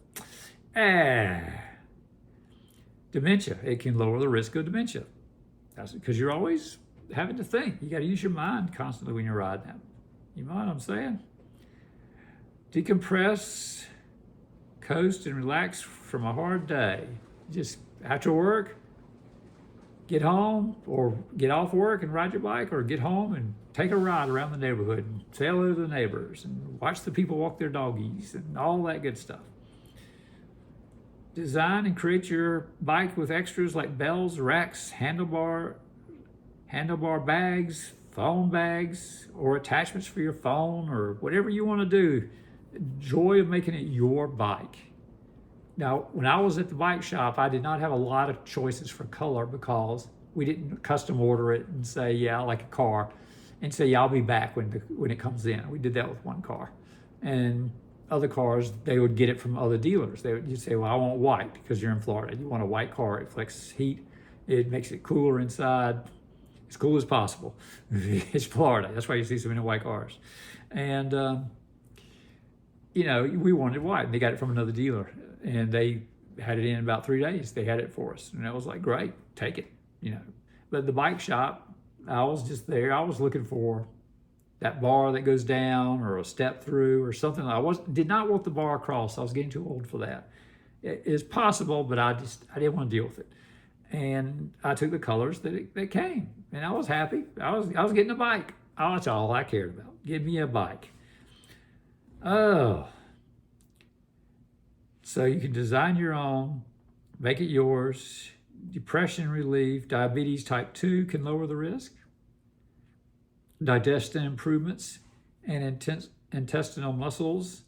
Speaker 1: Dementia. It can lower the risk of dementia. That's because you're always having to think. You got to use your mind constantly when you're riding them. You know what I'm saying? Decompress, coast, and relax from a hard day. Just after work, get home or get off work and ride your bike, or get home and take a ride around the neighborhood and say hello to the neighbors and watch the people walk their doggies and all that good stuff. Design and create your bike with extras like bells, racks, handlebar bags, phone bags, or attachments for your phone, or whatever you want to do. Joy of making it your bike. Now, when I was at the bike shop, I did not have a lot of choices for color because we didn't custom order it and say, yeah, like a car, and say, yeah, I'll be back when it comes in. We did that with one car. And other cars, they would get it from other dealers. You'd say, well, I want white because you're in Florida. You want a white car. It reflects heat. It makes it cooler inside. As cool as possible. It's Florida. That's why you see so many white cars. And, we wanted white. And they got it from another dealer. And they had it in about 3 days. They had it for us. And I was like, great, take it. But the bike shop, I was just there. I was looking for that bar that goes down, or a step through, or something. I did not want the bar across. I was getting too old for that. It is possible, but I didn't want to deal with it. And I took the colors that came, and I was happy. I was getting a bike. Oh, that's all I cared about. Give me a bike. Oh. So you can design your own, make it yours. Depression relief, diabetes type 2 can lower the risk. Digestion improvements and intestinal muscles,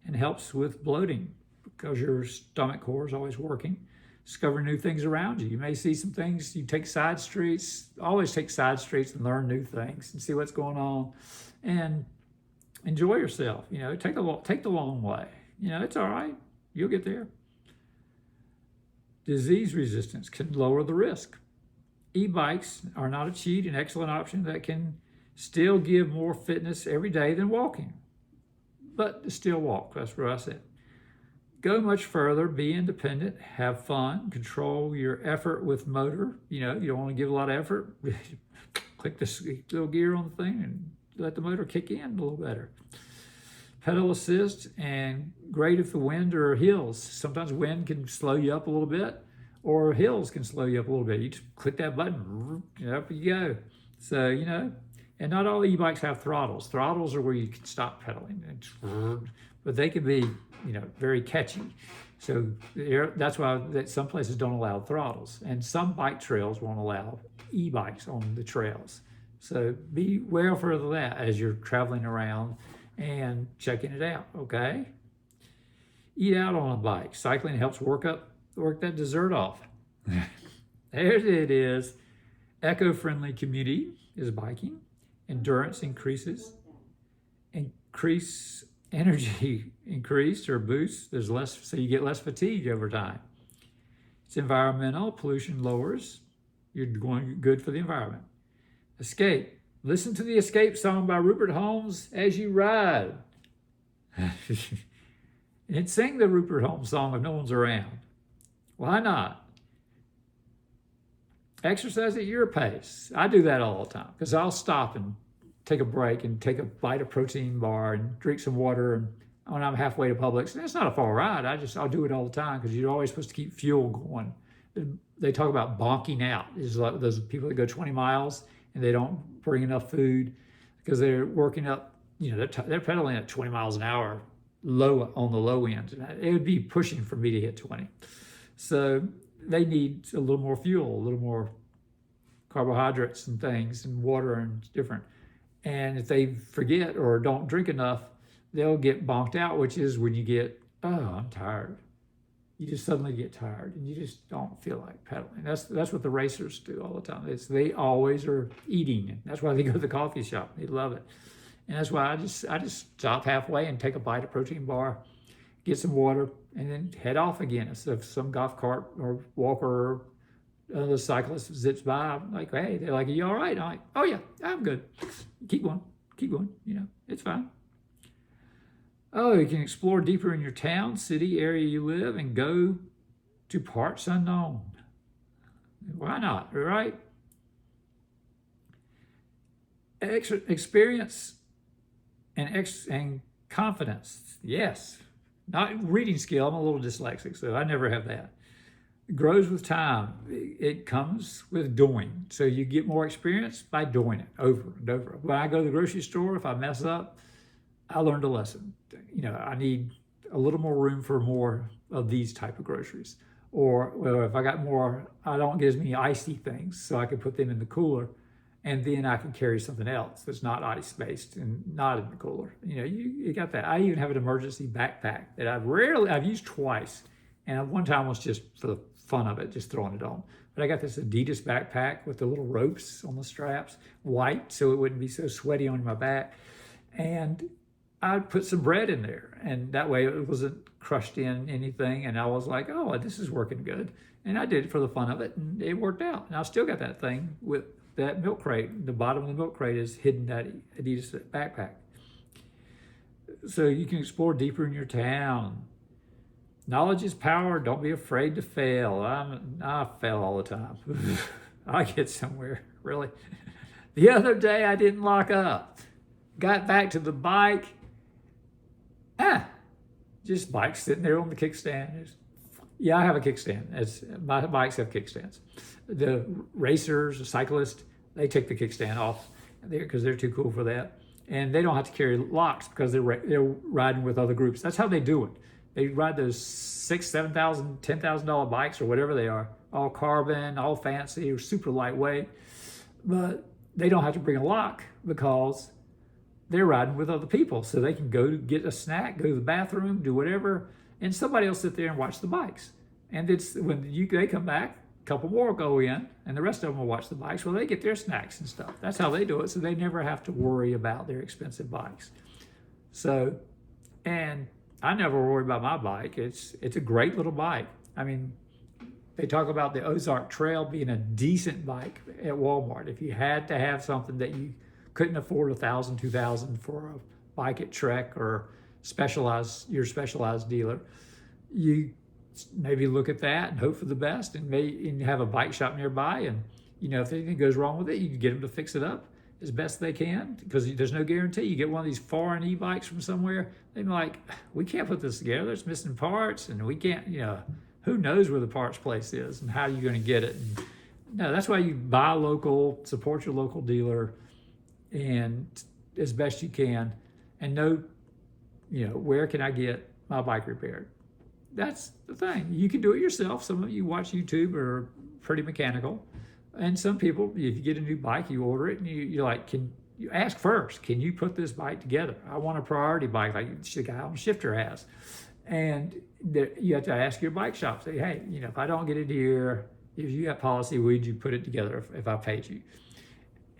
Speaker 1: and helps with bloating because your stomach core is always working. Discover new things around you. You may see some things. You take side streets. Always take side streets and learn new things and see what's going on. And Enjoy yourself. Take the long way. It's all right. You'll get there. Disease resistance can lower the risk. E-bikes are not a cheat, an excellent option that can still give more fitness every day than walking. But still walk, that's what I said. Go much further, be independent, have fun, control your effort with motor. You don't want to give a lot of effort. Click this little gear on the thing and let the motor kick in a little better. Pedal assist, and great if the wind or hills. Sometimes wind can slow you up a little bit, or hills can slow you up a little bit. You just click that button, up you go. So, and not all e-bikes have throttles. Throttles are where you can stop pedaling, but they can be, very catchy. So that's why some places don't allow throttles, and some bike trails won't allow e-bikes on the trails. So be aware of that as you're traveling around and checking it out, okay? Eat out on a bike. Cycling helps work that dessert off. There it is. Eco-friendly commuting is biking. Endurance increases. Energy increased or boosts. There's less, so you get less fatigue over time. It's environmental. Pollution lowers. You're going good for the environment. Escape. Listen to the Escape song by Rupert Holmes as you ride. And sing the Rupert Holmes song if no one's around. Why not? Exercise at your pace. I do that all the time because I'll stop and take a break and take a bite of protein bar and drink some water and when I'm halfway to Publix. And it's not a far ride. I'll do it all the time because you're always supposed to keep fuel going. They talk about bonking out. It's like those people that go 20 miles and they don't bring enough food because they're working up, they're pedaling at 20 miles an hour low on the low end. It would be pushing for me to hit 20. So they need a little more fuel, a little more carbohydrates and things and water and different. And if they forget or don't drink enough, they'll get bonked out, which is when you get, I'm tired. You just suddenly get tired and you just don't feel like pedaling. That's what the racers do all the time. They always are eating. That's why they go to the coffee shop. They love it. And that's why I just stop halfway and take a bite of protein bar, get some water, and then head off again. So if some golf cart or walker or another cyclist zips by, I'm like, hey, they're like, are you all right? I'm like, oh yeah, I'm good. Keep going, it's fine. Oh, you can explore deeper in your town, city, area you live, and go to parts unknown. Why not, right? Experience and confidence, yes. Not reading skill, I'm a little dyslexic, so I never have that. It grows with time. It comes with doing. So you get more experience by doing it over and over. When I go to the grocery store, if I mess up, I learned a lesson. I need a little more room for more of these type of groceries. Or if I got more, I don't get as many icy things, so I can put them in the cooler, and then I can carry something else that's not ice-based and not in the cooler. You got that. I even have an emergency backpack that I've used twice, and one time was just for the fun of it, just throwing it on. But I got this Adidas backpack with the little ropes on the straps, white, so it wouldn't be so sweaty on my back. And I'd put some bread in there, and that way it wasn't crushed in anything. And I was like, oh, this is working good. And I did it for the fun of it, and it worked out. And I still got that thing with that milk crate. The bottom of the milk crate is hidden that Adidas backpack. So you can explore deeper in your town. Knowledge is power. Don't be afraid to fail. I fail all the time. I get somewhere, really. The other day I didn't lock up. Got back to the bike. Just bikes sitting there on the kickstand. Yeah, I have a kickstand. My bikes have kickstands. The racers, the cyclists, they take the kickstand off because they're too cool for that. And they don't have to carry locks because they're riding with other groups. That's how they do it. They ride those $6,000, $7,000, $10,000 bikes or whatever they are, all carbon, all fancy, or super lightweight. But they don't have to bring a lock because they're riding with other people. So they can go to get a snack, go to the bathroom, do whatever, and somebody else sit there and watch the bikes. And they come back, a couple more go in, and the rest of them will watch the bikes. Well, they get their snacks and stuff. That's how they do it. So they never have to worry about their expensive bikes. So, and I never worry about my bike. It's a great little bike. I mean, they talk about the Ozark Trail being a decent bike at Walmart. If you had to have something that you couldn't afford 1,000, 2,000 for a bike at Trek or your specialized dealer, you maybe look at that and hope for the best, and have a bike shop nearby. And if anything goes wrong with it, you can get them to fix it up as best they can, because there's no guarantee. You get one of these foreign e-bikes from somewhere, they're like, we can't put this together. It's missing parts, and we can't. Who knows where the parts place is and how you're going to get it. And no, that's why you buy local, support your local dealer, and as best you can, and know, where can I get my bike repaired? That's the thing. You can do it yourself. Some of you watch YouTube are pretty mechanical. And some people, if you get a new bike, you order it, and you're like, you ask first, can you put this bike together? I want a priority bike like the guy on Shifter has. And you have to ask your bike shop, say, hey, if I don't get it here, if you got policy, would you put it together if I paid you?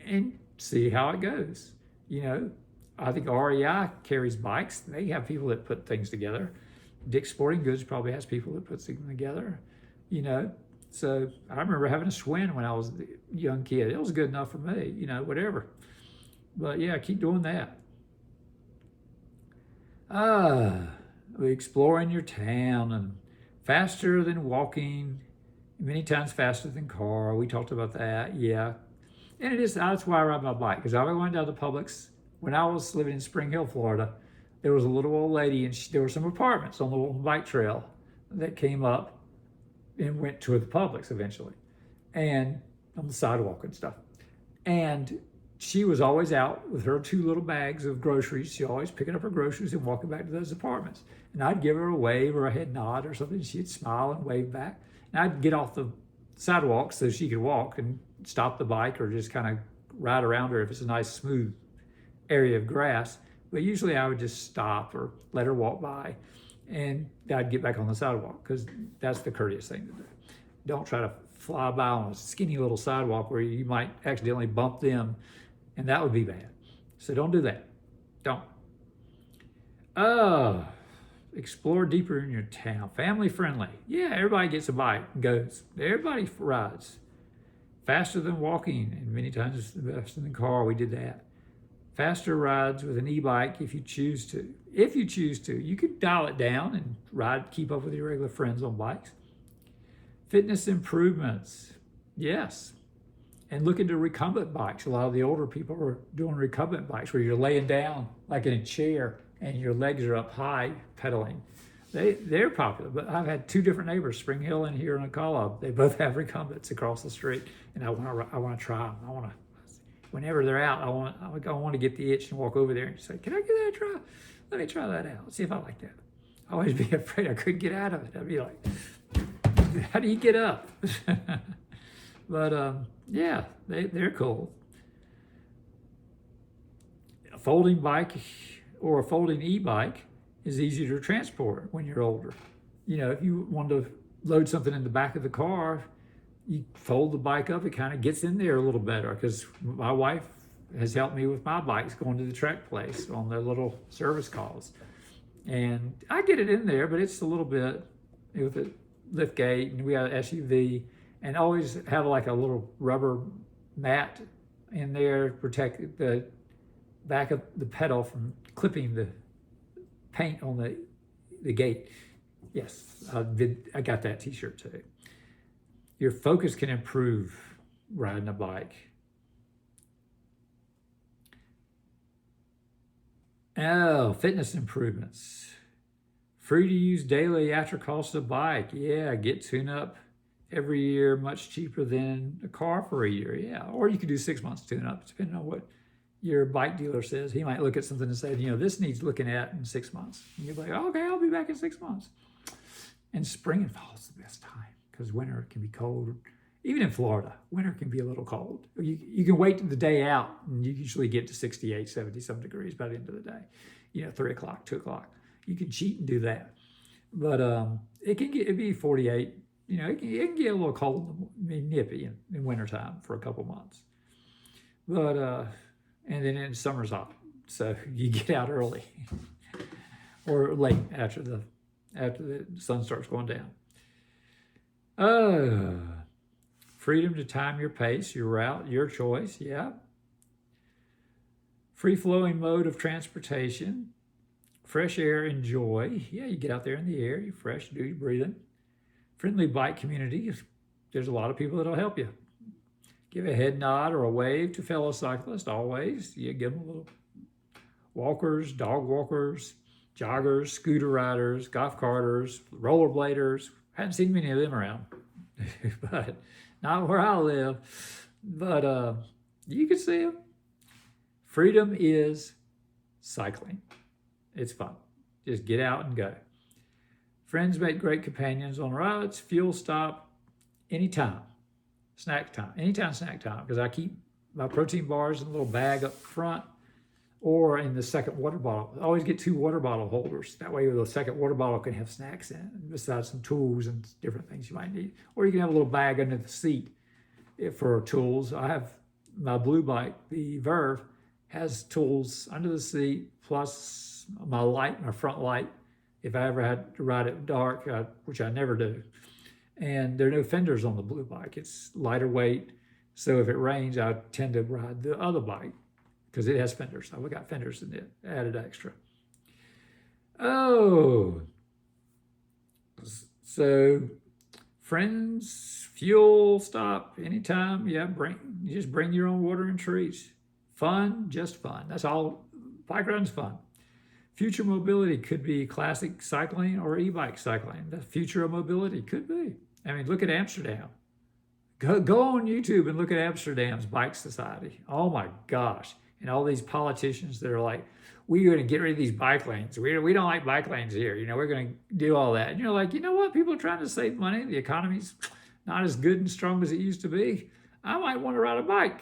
Speaker 1: And see how it goes. I think REI carries bikes. They have people that put things together. Dick's Sporting Goods probably has people that put things together, So I remember having a Schwinn when I was a young kid. It was good enough for me, whatever. But yeah, keep doing that. Exploring your town, and faster than walking, many times faster than car. We talked about that, yeah. And that's why I ride my bike, because I went down to Publix. When I was living in Spring Hill, Florida, there was a little old lady, and there were some apartments on the bike trail that came up and went to the Publix eventually, and on the sidewalk and stuff. And she was always out with her 2 little bags of groceries. She always picking up her groceries and walking back to those apartments. And I'd give her a wave or a head nod or something. She'd smile and wave back. And I'd get off the sidewalk so she could walk and stop the bike, or just kind of ride around her if it's a nice smooth area of grass. But usually I would just stop or let her walk by, and I'd get back on the sidewalk, because that's the courteous thing to do. Don't try to fly by on a skinny little sidewalk where you might accidentally bump them, and that would be bad. So don't do that. Don't. Explore deeper in your town. Family friendly. Yeah, everybody gets a bike and goes. Everybody rides. Faster than walking, and many times it's faster than car. We did that. Faster rides with an e-bike if you choose to. If you choose to, you could dial it down and keep up with your regular friends on bikes. Fitness improvements, yes. And look into recumbent bikes. A lot of the older people are doing recumbent bikes where you're laying down like in a chair and your legs are up high pedaling. They're popular, but I've had 2 different neighbors, Spring Hill and here in Ocala. They both have recumbents across the street, and I want to try them. Whenever they're out, I want to get the itch and walk over there and say, can I give that a try? Let me try that out. See if I like that. I always be afraid I couldn't get out of it. I'd be like, how do you get up? But yeah, they're cool. A folding bike or a folding e-bike is easier to transport when you're older. If you want to load something in the back of the car, you fold the bike up, it kind of gets in there a little better, because my wife has helped me with my bikes going to the Trek place on their little service calls. And I get it in there, but it's a little bit with the lift gate, and we have an SUV, and always have like a little rubber mat in there to protect the back of the pedal from clipping the paint on the gate. Yes, I got that t-shirt too. Your focus can improve riding a bike. Fitness improvements. Free to use daily after cost of bike. Yeah, get tune-up every year, much cheaper than a car for a year. Yeah, or you could do 6 months tune-up, depending on what your bike dealer says. He might look at something and say, this needs looking at in 6 months. And you're like, okay, I'll be back in 6 months. And spring and fall is the best time, because winter can be cold. Even in Florida, winter can be a little cold. You can wait the day out, and you usually get to 68, 70 some degrees by the end of the day. 3 o'clock, 2 o'clock. You can cheat and do that. But it'd be 48. It can get a little cold, nippy in wintertime for a couple months. But and then in summer's hot. So you get out early or late after the sun starts going down. Freedom to time your pace, your route, your choice. Yeah. Free-flowing mode of transportation. Fresh air and joy. Yeah, you get out there in the air, you're fresh, do your breathing. Friendly bike community. There's a lot of people that'll help you. Give a head nod or a wave to fellow cyclists, always. You give them a little walkers, dog walkers, joggers, scooter riders, golf carters, rollerbladers. Haven't seen many of them around, but not where I live. But you can see them. Freedom is cycling. It's fun. Just get out and go. Friends make great companions on rides. Fuel stop anytime. Snack time. Anytime snack time. Because I keep my protein bars in a little bag up front or in the second water bottle. I always get 2 water bottle holders. That way the second water bottle can have snacks in it, besides some tools and different things you might need. Or you can have a little bag under the seat for tools. I have my blue bike, the Verve, has tools under the seat, plus my light, my front light, if I ever had to ride it dark, which I never do. And there are no fenders on the blue bike. It's lighter weight. So if it rains, I tend to ride the other bike because it has fenders. I've got fenders in it, added extra. Oh, so friends, fuel stop anytime. Yeah, you just bring your own water and treats. Fun, just fun. That's all. Bike riding's fun. Future mobility could be classic cycling or e-bike cycling. The future of mobility could be. I mean, look at Amsterdam. Go on YouTube and look at Amsterdam's bike society. Oh my gosh. And all these politicians that are like, we're going to get rid of these bike lanes. We don't like bike lanes here. We're going to do all that. And you're like, you know what? People are trying to save money. The economy's not as good and strong as it used to be. I might want to ride a bike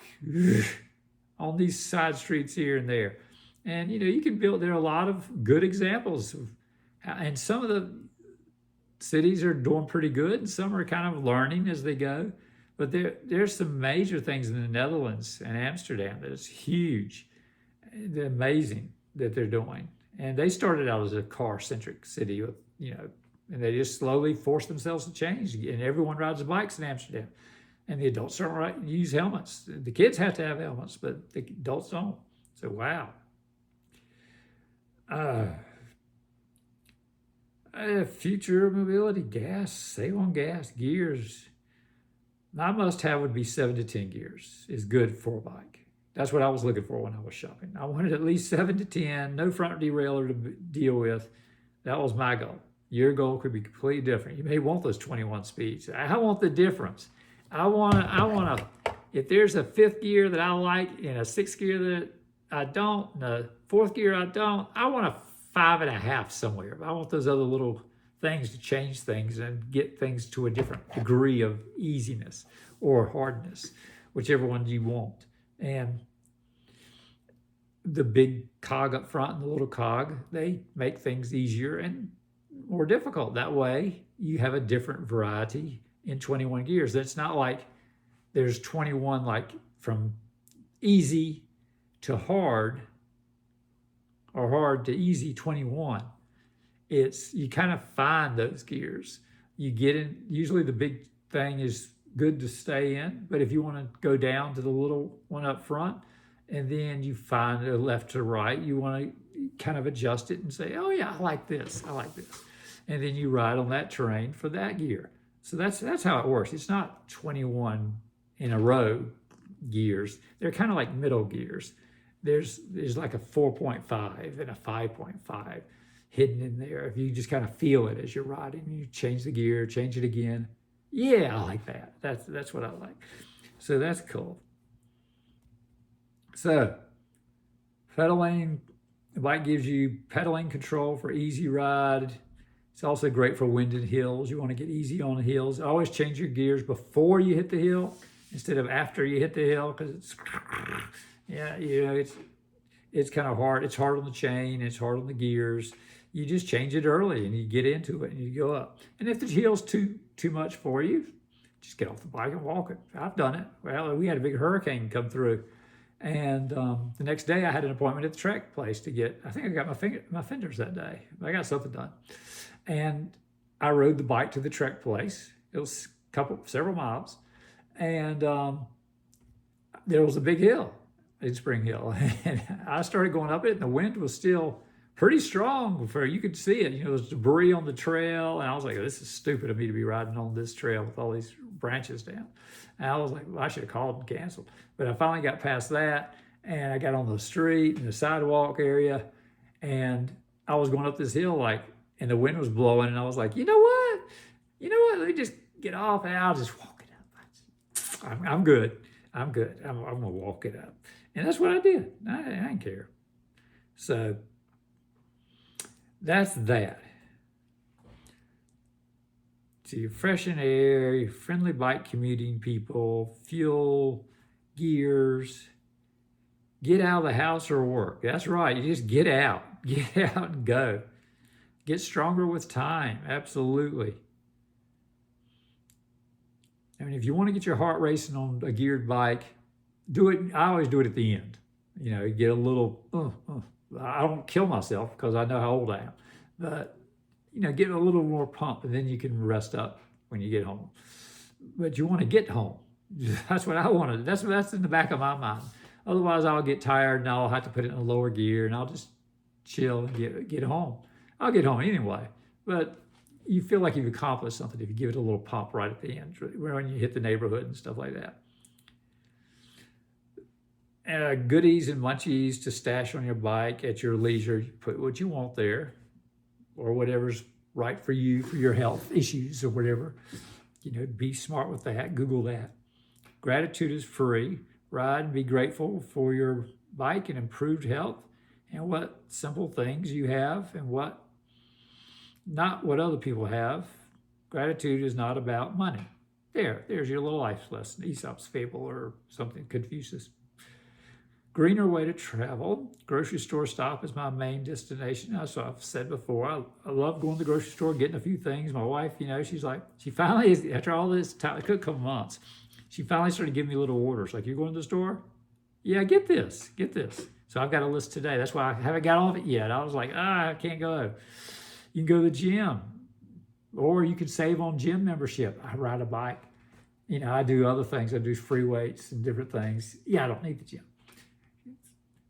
Speaker 1: on these side streets here and there. And, you can build, there are a lot of good examples of, and some of the cities are doing pretty good and some are kind of learning as they go. But there's some major things in the Netherlands and Amsterdam that is huge. They're amazing that they're doing. And they started out as a car-centric city with, and they just slowly forced themselves to change. And everyone rides bikes in Amsterdam. And the adults don't use helmets. The kids have to have helmets, but the adults don't. So, wow. Future mobility, gas, save on gas, gears. My must-have would be 7 to 10 gears is good for a bike. That's what I was looking for when I was shopping. I wanted at least 7 to 10, no front derailleur to deal with. That was my goal. Your goal could be completely different. You may want those 21 speeds. I want the difference. I want to, if there's a 5th gear that I like and a 6th gear that I don't, and a 4th gear I don't, I want a 5.5 somewhere. I want those other little things to change things and get things to a different degree of easiness or hardness, whichever one you want. And the big cog up front and the little cog, they make things easier and more difficult. That way you have a different variety in 21 gears. It's not like there's 21 like from easy to hard or hard to easy 21. It's, you kind of find those gears. You get in, usually the big thing is good to stay in, but if you want to go down to the little one up front and then you find a left to right, you want to kind of adjust it and say, oh yeah, I like this, I like this. And then you ride on that terrain for that gear. So that's how it works. It's not 21 in a row gears. They're kind of like middle gears. There's like a 4.5 and a 5.5 hidden in there. If you just kind of feel it as you're riding, you change the gear, change it again. Yeah, I like that. That's what I like. So that's cool. So pedaling, the bike gives you pedaling control for easy ride. It's also great for winded hills. You want to get easy on the hills. Always change your gears before you hit the hill instead of after you hit the hill, because it's, yeah, it's kind of hard. It's hard on the chain. It's hard on the gears. You just change it early and you get into it and you go up. And if the hill's too much for you, just get off the bike and walk it. I've done it. Well, we had a big hurricane come through And the next day I had an appointment at the Trek place to get, I think I got my fenders that day. I got something done. And I rode the bike to the Trek place. It was several miles. And there was a big hill in Spring Hill. And I started going up it, and the wind was still pretty strong. You could see it. There's debris on the trail. And I was like, this is stupid of me to be riding on this trail with all these branches down. And I was like, well, I should have called and canceled. But I finally got past that, and I got on the street and the sidewalk area, and I was going up this hill, and the wind was blowing, and I was like, you know what? Let me just get off, and I'll just walk it up. I'm good. I'm good. I'm going to walk it up. And that's what I did. I didn't care. So that's that. So your freshen air, your friendly bike commuting people, fuel, gears, get out of the house or work. That's right. You just get out and go. Get stronger with time. Absolutely. I mean, if you want to get your heart racing on a geared bike, do it. I always do it at the end. Get a little, I don't kill myself because I know how old I am, but get a little more pump, and then you can rest up when you get home. But you want to get home. That's what I wanted. That's in the back of my mind. Otherwise, I'll get tired, and I'll have to put it in a lower gear, and I'll just chill and get home. I'll get home anyway. But you feel like you've accomplished something if you give it a little pump right at the end, when you hit the neighborhood and stuff like that. Goodies and munchies to stash on your bike at your leisure. You put what you want there, or whatever's right for you, for your health issues or whatever. Be smart with that. Google that. Gratitude is free. Ride and be grateful for your bike and improved health, and what simple things you have, and not what other people have. Gratitude is not about money. There's your little life lesson, Aesop's fable or something, Confucius. Greener way to travel. Grocery store stop is my main destination. As I've said before, I love going to the grocery store, getting a few things. My wife, she finally, after all this time, it took a couple months, she finally started giving me little orders. Like, you're going to the store? Yeah, get this. So I've got a list today. That's why I haven't got off it yet. I was like, I can't go. You can go to the gym, or you can save on gym membership. I ride a bike. I do other things. I do free weights and different things. Yeah, I don't need the gym.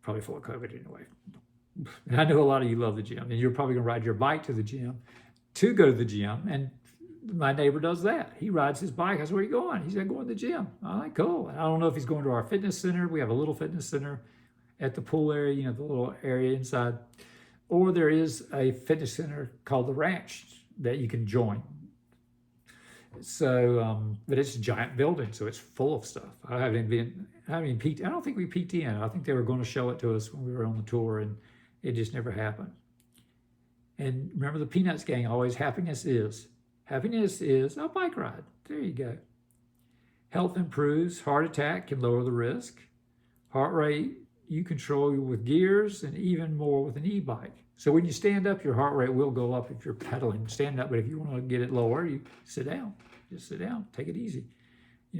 Speaker 1: Probably full of COVID anyway. And I know a lot of you love the gym, and you're probably gonna ride your bike to the gym to go to the gym. And my neighbor does that. He rides his bike. I said, where are you going? He said, going to the gym. I'm like, cool. I don't know if he's going to our fitness center. We have a little fitness center at the pool area, the little area inside. Or there is a fitness center called the Ranch that you can join. So, but it's a giant building, so it's full of stuff. I don't think we peeked in. I think they were going to show it to us when we were on the tour, and it just never happened. And remember the Peanuts gang, always happiness is a bike ride. There you go. Health improves. Heart attack can lower the risk. Heart rate, you control with gears, and even more with an e-bike. So when you stand up, your heart rate will go up if you're pedaling, stand up. But if you want to get it lower, you sit down. Just sit down. Take it easy.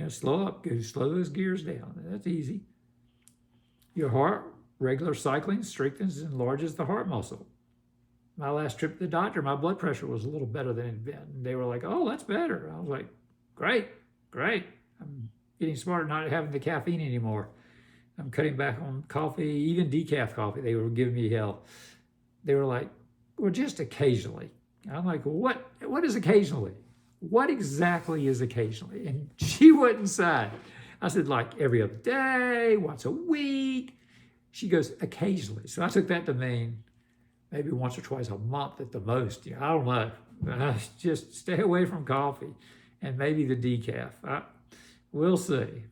Speaker 1: Slow up. Slow those gears down. That's easy. Your heart, regular cycling strengthens and enlarges the heart muscle. My last trip to the doctor, my blood pressure was a little better than it had been. And they were like, oh, that's better. I was like, great. I'm getting smarter, not having the caffeine anymore. I'm cutting back on coffee, even decaf coffee. They were giving me hell. They were like, well, just occasionally. I'm like, what is occasionally? What exactly is occasionally? And she wouldn't say. I said, like every other day, once a week. She goes, occasionally. So I took that to mean maybe once or twice a month at the most. I don't know. Just stay away from coffee and maybe the decaf. We'll see.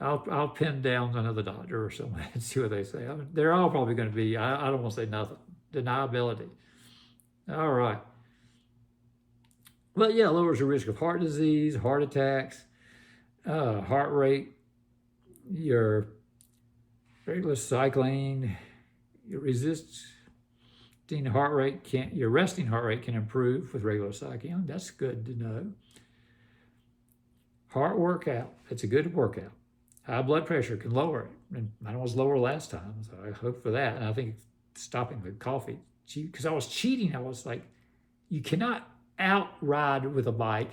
Speaker 1: I'll pin down another doctor or someone and see what they say. They're all probably going to be, I don't want to say nothing, deniability. All right. But yeah, lowers the risk of heart disease, heart attacks, heart rate, your regular cycling, your resting heart rate your resting heart rate can improve with regular cycling. That's good to know. Heart workout, it's a good workout. High blood pressure can lower it. And mine was lower last time, so I hope for that. And I think stopping the coffee, because I was cheating. I was like, you cannot outride with a bike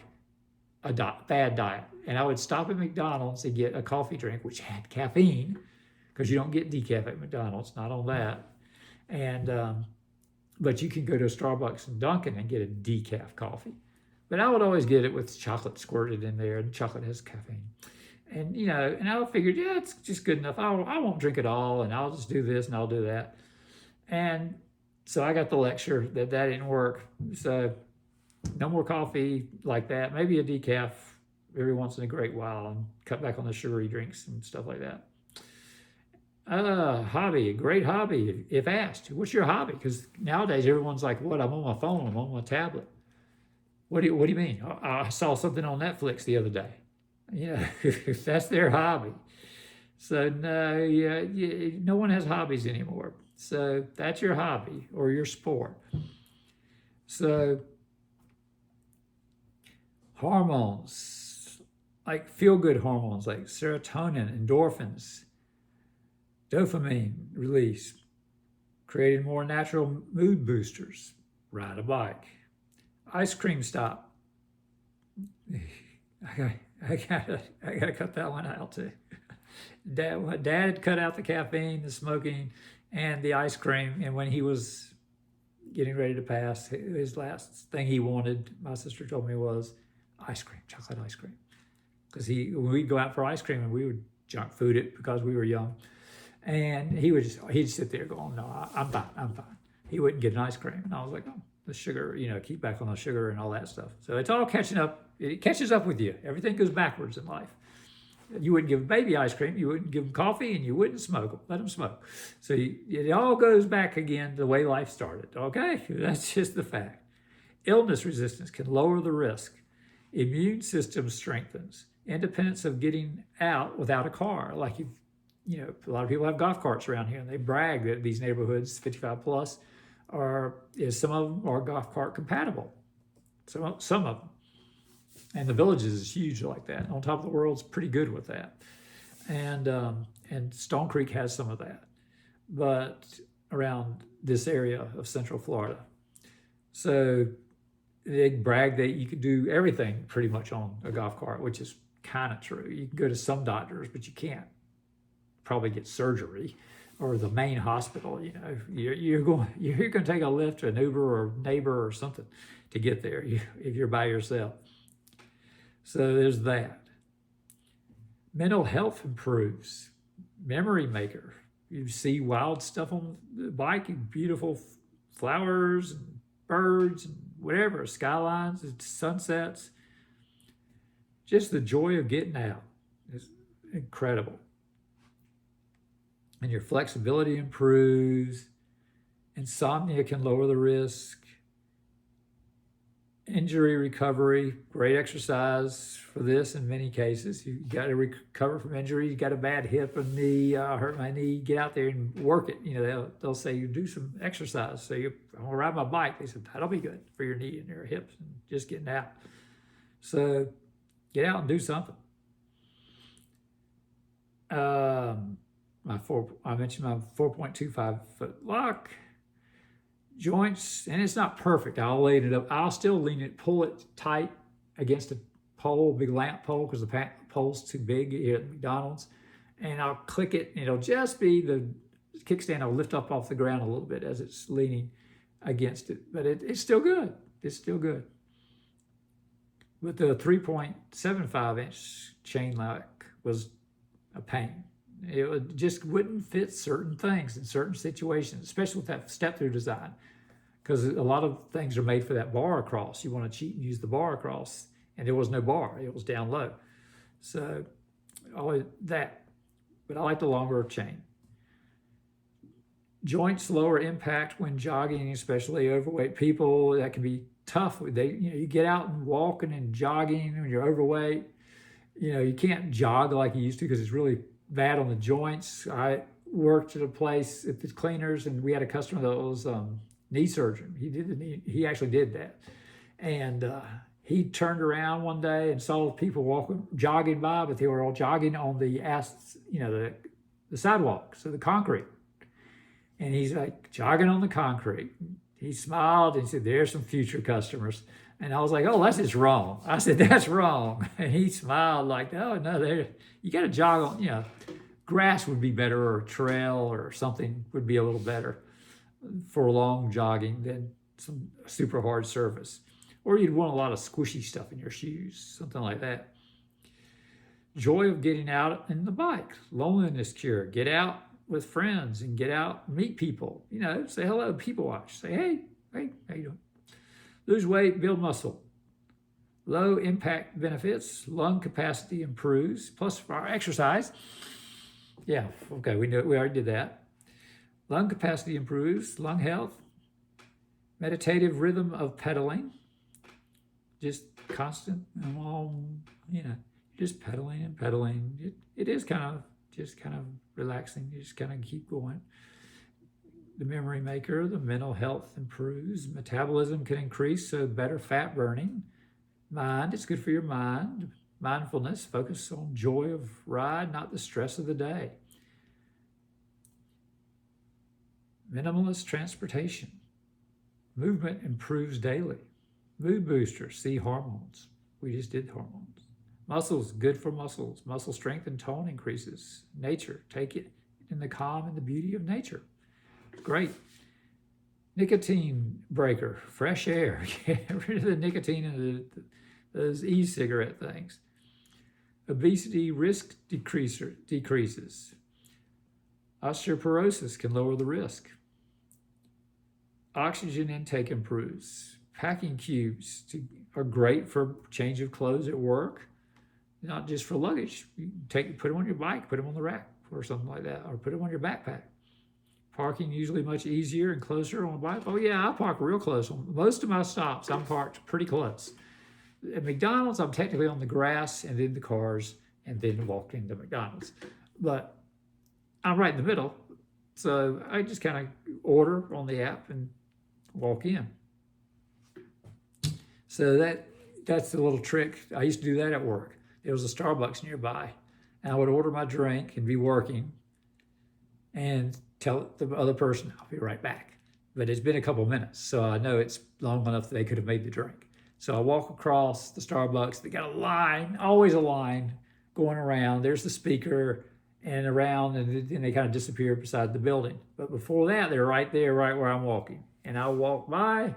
Speaker 1: bad diet. And I would stop at McDonald's and get a coffee drink, which had caffeine, because you don't get decaf at McDonald's, not on that. And but you can go to a Starbucks and Dunkin' and get a decaf coffee. But I would always get it with chocolate squirted in there, and chocolate has caffeine. And and I figured, yeah, it's just good enough. I won't drink it all, and I'll just do this and I'll do that. And so I got the lecture that didn't work. So no more coffee like that. Maybe a decaf every once in a great while, and cut back on the sugary drinks and stuff like that. Hobby, a great hobby. If asked, what's your hobby? Because nowadays everyone's like, what? I'm on my phone, I'm on my tablet. What do you mean? I saw something on Netflix the other day. Yeah, that's their hobby. So no, no one has hobbies anymore. So that's your hobby or your sport. So hormones, like feel-good hormones like serotonin, endorphins, dopamine release, creating more natural mood boosters. Ride a bike. Ice cream stop. I gotta cut that one out too. Dad cut out the caffeine, the smoking, and the ice cream. And when he was getting ready to pass, his last thing he wanted, my sister told me, was ice cream, chocolate ice cream. Because when we'd go out for ice cream, and we would junk food it because we were young, and he'd sit there going, no, I'm fine. He wouldn't get an ice cream, and I was like, oh, the sugar, keep back on the sugar and all that stuff. So it's all catching up. It catches up with you. Everything goes backwards in life. You wouldn't give a baby ice cream, you wouldn't give them coffee, and you wouldn't smoke them. Let them smoke. So it all goes back again to the way life started. Okay, that's just the fact. Illness resistance can lower the risk. Immune system strengthens. Independence of getting out without a car. Like a lot of people have golf carts around here, and they brag that these neighborhoods, 55 plus, some of them are golf cart compatible. Some of them. And the Villages is huge like that. On Top of the World's pretty good with that. And Stone Creek has some of that, but around this area of Central Florida. So they brag that you could do everything pretty much on a golf cart, which is kind of true. You can go to some doctors, but you can't probably get surgery or the main hospital. You're going to take a Lyft, an Uber, or neighbor or something to get there if you're by yourself. So there's that. Mental health improves. Memory maker. You see wild stuff on the bike, beautiful flowers and birds and whatever, skylines and sunsets. Just the joy of getting out is incredible. And your flexibility improves. Insomnia can lower the risk. Injury recovery, great exercise for this in many cases. You got to recover from injury. You got a bad hip or knee, hurt my knee, get out there and work it. They'll say you do some exercise. So I'm gonna ride my bike. They said, that'll be good for your knee and your hips and just getting out. So get out and do something. I mentioned my 4.25 foot lock. Joints, and it's not perfect. I'll lean it up. I'll still pull it tight against a pole, big lamp pole, because the pole's too big here at McDonald's. And I'll click it, and it'll just be the kickstand. I'll lift up off the ground a little bit as it's leaning against it. But it's still good. It's still good. But the 3.75 inch chain lock was a pain. It just wouldn't fit certain things in certain situations, especially with that step-through design, because a lot of things are made for that bar across. You want to cheat and use the bar across, and there was no bar. It was down low. So always that, but I like the longer chain. Joints lower impact when jogging, especially overweight people. That can be tough. You get out and walking and jogging when you're overweight. You can't jog like you used to because it's really bad on the joints. I worked at a place at the cleaners, and we had a customer that was knee surgeon. He actually did that, and he turned around one day and saw people jogging by, but they were all jogging on the sidewalk, so the concrete. And he's like jogging on the concrete. He smiled and said, "There's some future customers." And I was like, "Oh, that's just wrong." I said, "That's wrong." And he smiled like, "Oh, no, you got to jog on, grass would be better, or a trail or something would be a little better for long jogging than some super hard surface. Or you'd want a lot of squishy stuff in your shoes, something like that." Joy of getting out in the bike, loneliness cure. Get out with friends and get out, meet people. Say hello, people watch. Say, hey, how you doing? Lose weight, build muscle. Low impact benefits, lung capacity improves, plus our exercise. Yeah, okay, we already did that. Lung capacity improves, lung health, meditative rhythm of pedaling, just constant, just pedaling and pedaling. It is kind of relaxing. You just kind of keep going. The memory maker, the mental health improves, metabolism can increase, so better fat burning. Mind, it's good for your mind. Mindfulness, focus on joy of ride, not the stress of the day. Minimalist transportation. Movement improves daily. Mood booster, see hormones. We just did hormones. Muscles, good for muscles. Muscle strength and tone increases. Nature, take it in the calm and the beauty of nature. Great. Nicotine breaker, fresh air. Get rid of the nicotine and those e-cigarette things. Obesity risk decreases. Osteoporosis can lower the risk. Oxygen intake improves. Packing cubes are great for change of clothes at work, not just for luggage. You put them on your bike, put them on the rack or something like that, or put them on your backpack. Parking usually much easier and closer on a bike. Oh yeah, I park real close. On most of my stops, I'm parked pretty close. At McDonald's, I'm technically on the grass and then the cars and then walk into McDonald's. But I'm right in the middle. So I just kind of order on the app and walk in. So that's the little trick. I used to do that at work. There was a Starbucks nearby, and I would order my drink and be working and tell the other person, I'll be right back. But it's been a couple minutes, so I know it's long enough that they could have made the drink. So I walk across the Starbucks. They got a line, always a line going around. There's the speaker and around, and then they kind of disappear beside the building. But before that, they're right there, right where I'm walking. And I walk by,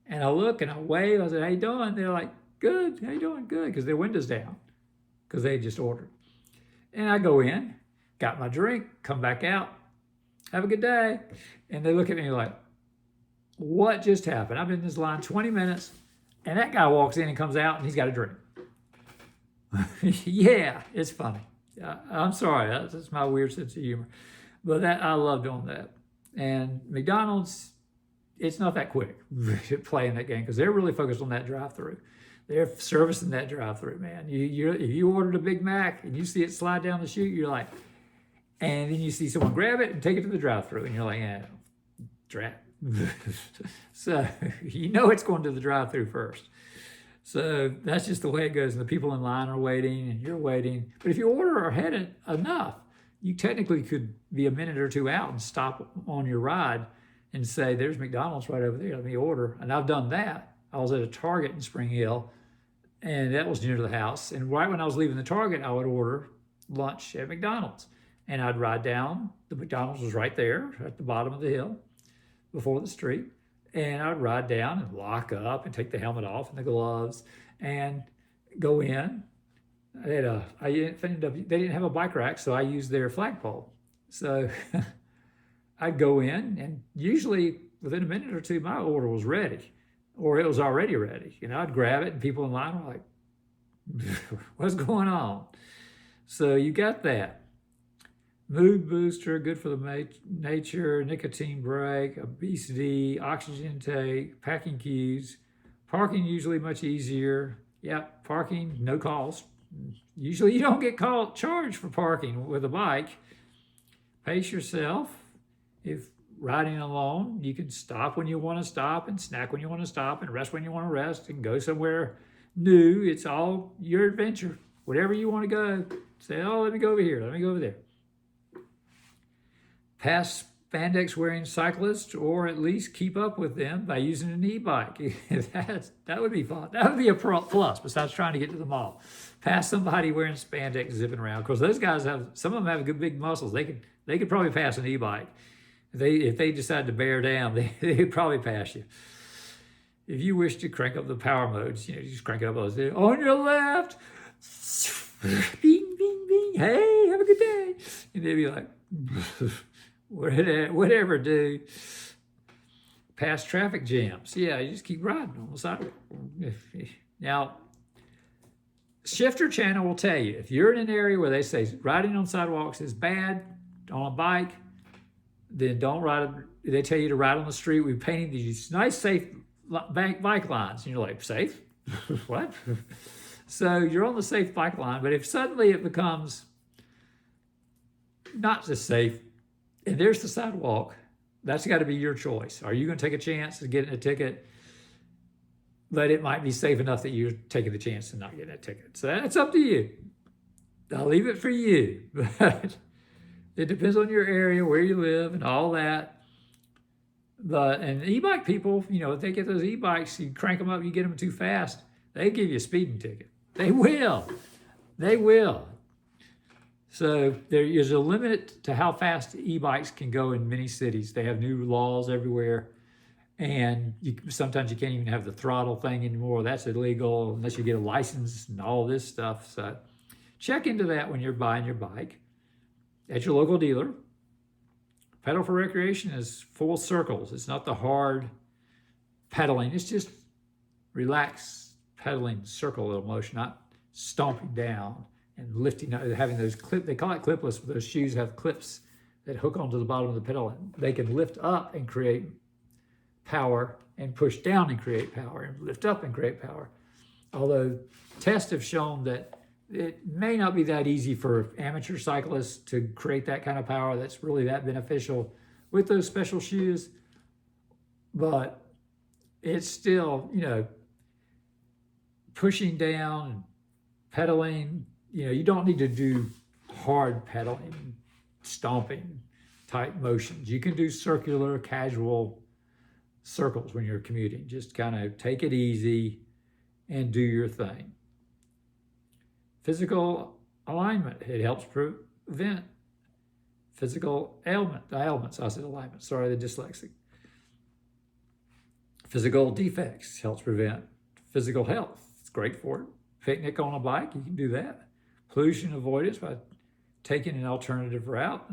Speaker 1: and I look, and I wave. I said, "How you doing?" They're like, "Good. How you doing?" "Good," because their window's down, because they just ordered. And I go in, got my drink, come back out, "Have a good day." And they look at me like, "What just happened? I've been in this line 20 minutes, and that guy walks in and comes out, and he's got a drink." Yeah, it's funny. I'm sorry, that's my weird sense of humor. But I love doing that. And McDonald's, it's not that quick playing that game because they're really focused on that drive-through. They're servicing that drive-through, man. If you ordered a Big Mac and you see it slide down the chute, you're like, and then you see someone grab it and take it to the drive-through, and you're like, "Yeah, drat." So it's going to the drive-through first. So that's just the way it goes. And the people in line are waiting, and you're waiting. But if you order ahead enough, you technically could be a minute or two out and stop on your ride and say, "There's McDonald's right over there. Let me order." And I've done that. I was at a Target in Spring Hill, and that was near to the house. And right when I was leaving the Target, I would order lunch at McDonald's. And I'd ride down. The McDonald's was right there at the bottom of the hill before the street. And I'd ride down and lock up and take the helmet off and the gloves and go in. They didn't have a bike rack, so I used their flagpole. So I'd go in, and usually within a minute or two, my order was ready, or it was already ready. I'd grab it, and people in line were like, "What's going on?" So you got that. Mood booster, good for the nature, nicotine break, obesity, oxygen intake, packing cues, parking usually much easier. Yep, parking, no cost. Usually you don't get charged for parking with a bike. Pace yourself. If riding alone. You can stop when you want to stop and snack when you want to stop and rest when you want to rest and go somewhere new. It's all your adventure. Whatever you want to go, say, oh, let me go over here. Let me go over there. Pass spandex wearing cyclists, or at least keep up with them by using an e-bike. That would be fun. That would be a plus besides trying to get to the mall. Pass somebody wearing spandex zipping around. Of course, those guys some of them have good big muscles. They could probably pass an e-bike. If they decide to bear down, they'd probably pass you. If you wish to crank up the power modes, you just crank it up on your left. Bing, bing, bing. Hey, have a good day. And they'd be like, whatever, dude. Past traffic jams. Yeah, you just keep riding on the sidewalk. Now, Shifter Channel will tell you, if you're in an area where they say riding on sidewalks is bad on a bike, then don't ride. They tell you to ride on the street. We've painted these nice, safe bike lines. And you're like, safe? What? So you're on the safe bike line, but if suddenly it becomes not just safe, and there's the sidewalk, that's got to be your choice. Are you going to take a chance of getting a ticket? But it might be safe enough that you're taking the chance of not getting a ticket. So that's up to you. I'll leave it for you. But it depends on your area, where you live, and all that. And e-bike people, if they get those e-bikes, you crank them up, you get them too fast, they give you a speeding ticket. They will. They will. So there is a limit to how fast e-bikes can go in many cities. They have new laws everywhere. And sometimes you can't even have the throttle thing anymore. That's illegal unless you get a license and all this stuff. So check into that when you're buying your bike at your local dealer. Pedal for recreation is full circles. It's not the hard pedaling. It's just relaxed pedaling, circle motion, not stomping down and lifting, having those they call it clipless, but those shoes have clips that hook onto the bottom of the pedal. They can lift up and create power and push down and create power and lift up and create power. Although tests have shown that it may not be that easy for amateur cyclists to create that kind of power that's really that beneficial with those special shoes. But it's still, pushing down and pedaling, you don't need to do hard pedaling, stomping type motions. You can do circular, casual circles when you're commuting. Just kind of take it easy and do your thing. Physical alignment, it helps prevent physical ailments. I said alignment, sorry, the dyslexic. Physical defects helps prevent physical health. It's great for it. Picnic on a bike, you can do that. Pollution avoidance by taking an alternative route.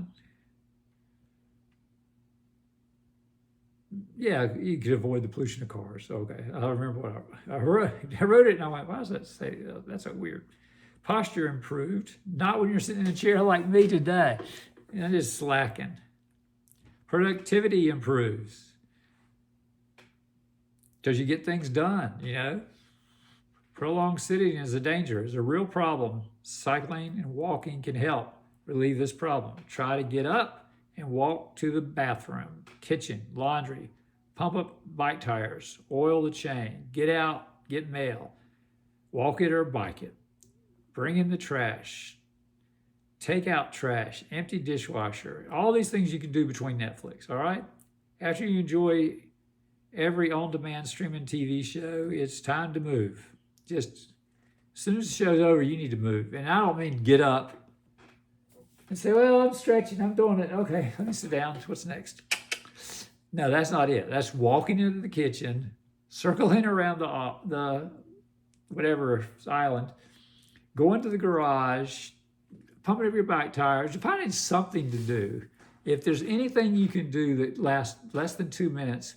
Speaker 1: Yeah, you could avoid the pollution of cars. Okay, I remember what I wrote it and I went, why does that say? That's so weird. Posture improved, not when you're sitting in a chair like me today. Just slacking. Productivity improves because you get things done, Prolonged sitting is a danger. It's a real problem. Cycling and walking can help relieve this problem. Try to get up and walk to the bathroom, kitchen, laundry, pump up bike tires, oil the chain, get out, get mail, walk it or bike it, bring in the trash, take out trash, empty dishwasher, all these things you can do between Netflix, all right? After you enjoy every on-demand streaming TV show, it's time to move. Just as soon as the show's over, you need to move. And I don't mean get up and say, well, I'm stretching, I'm doing it. Okay, let me sit down. What's next? No, that's not it. That's walking into the kitchen, circling around the whatever island, going to the garage, pumping up your bike tires. You're finding something to do. If there's anything you can do that lasts less than 2 minutes,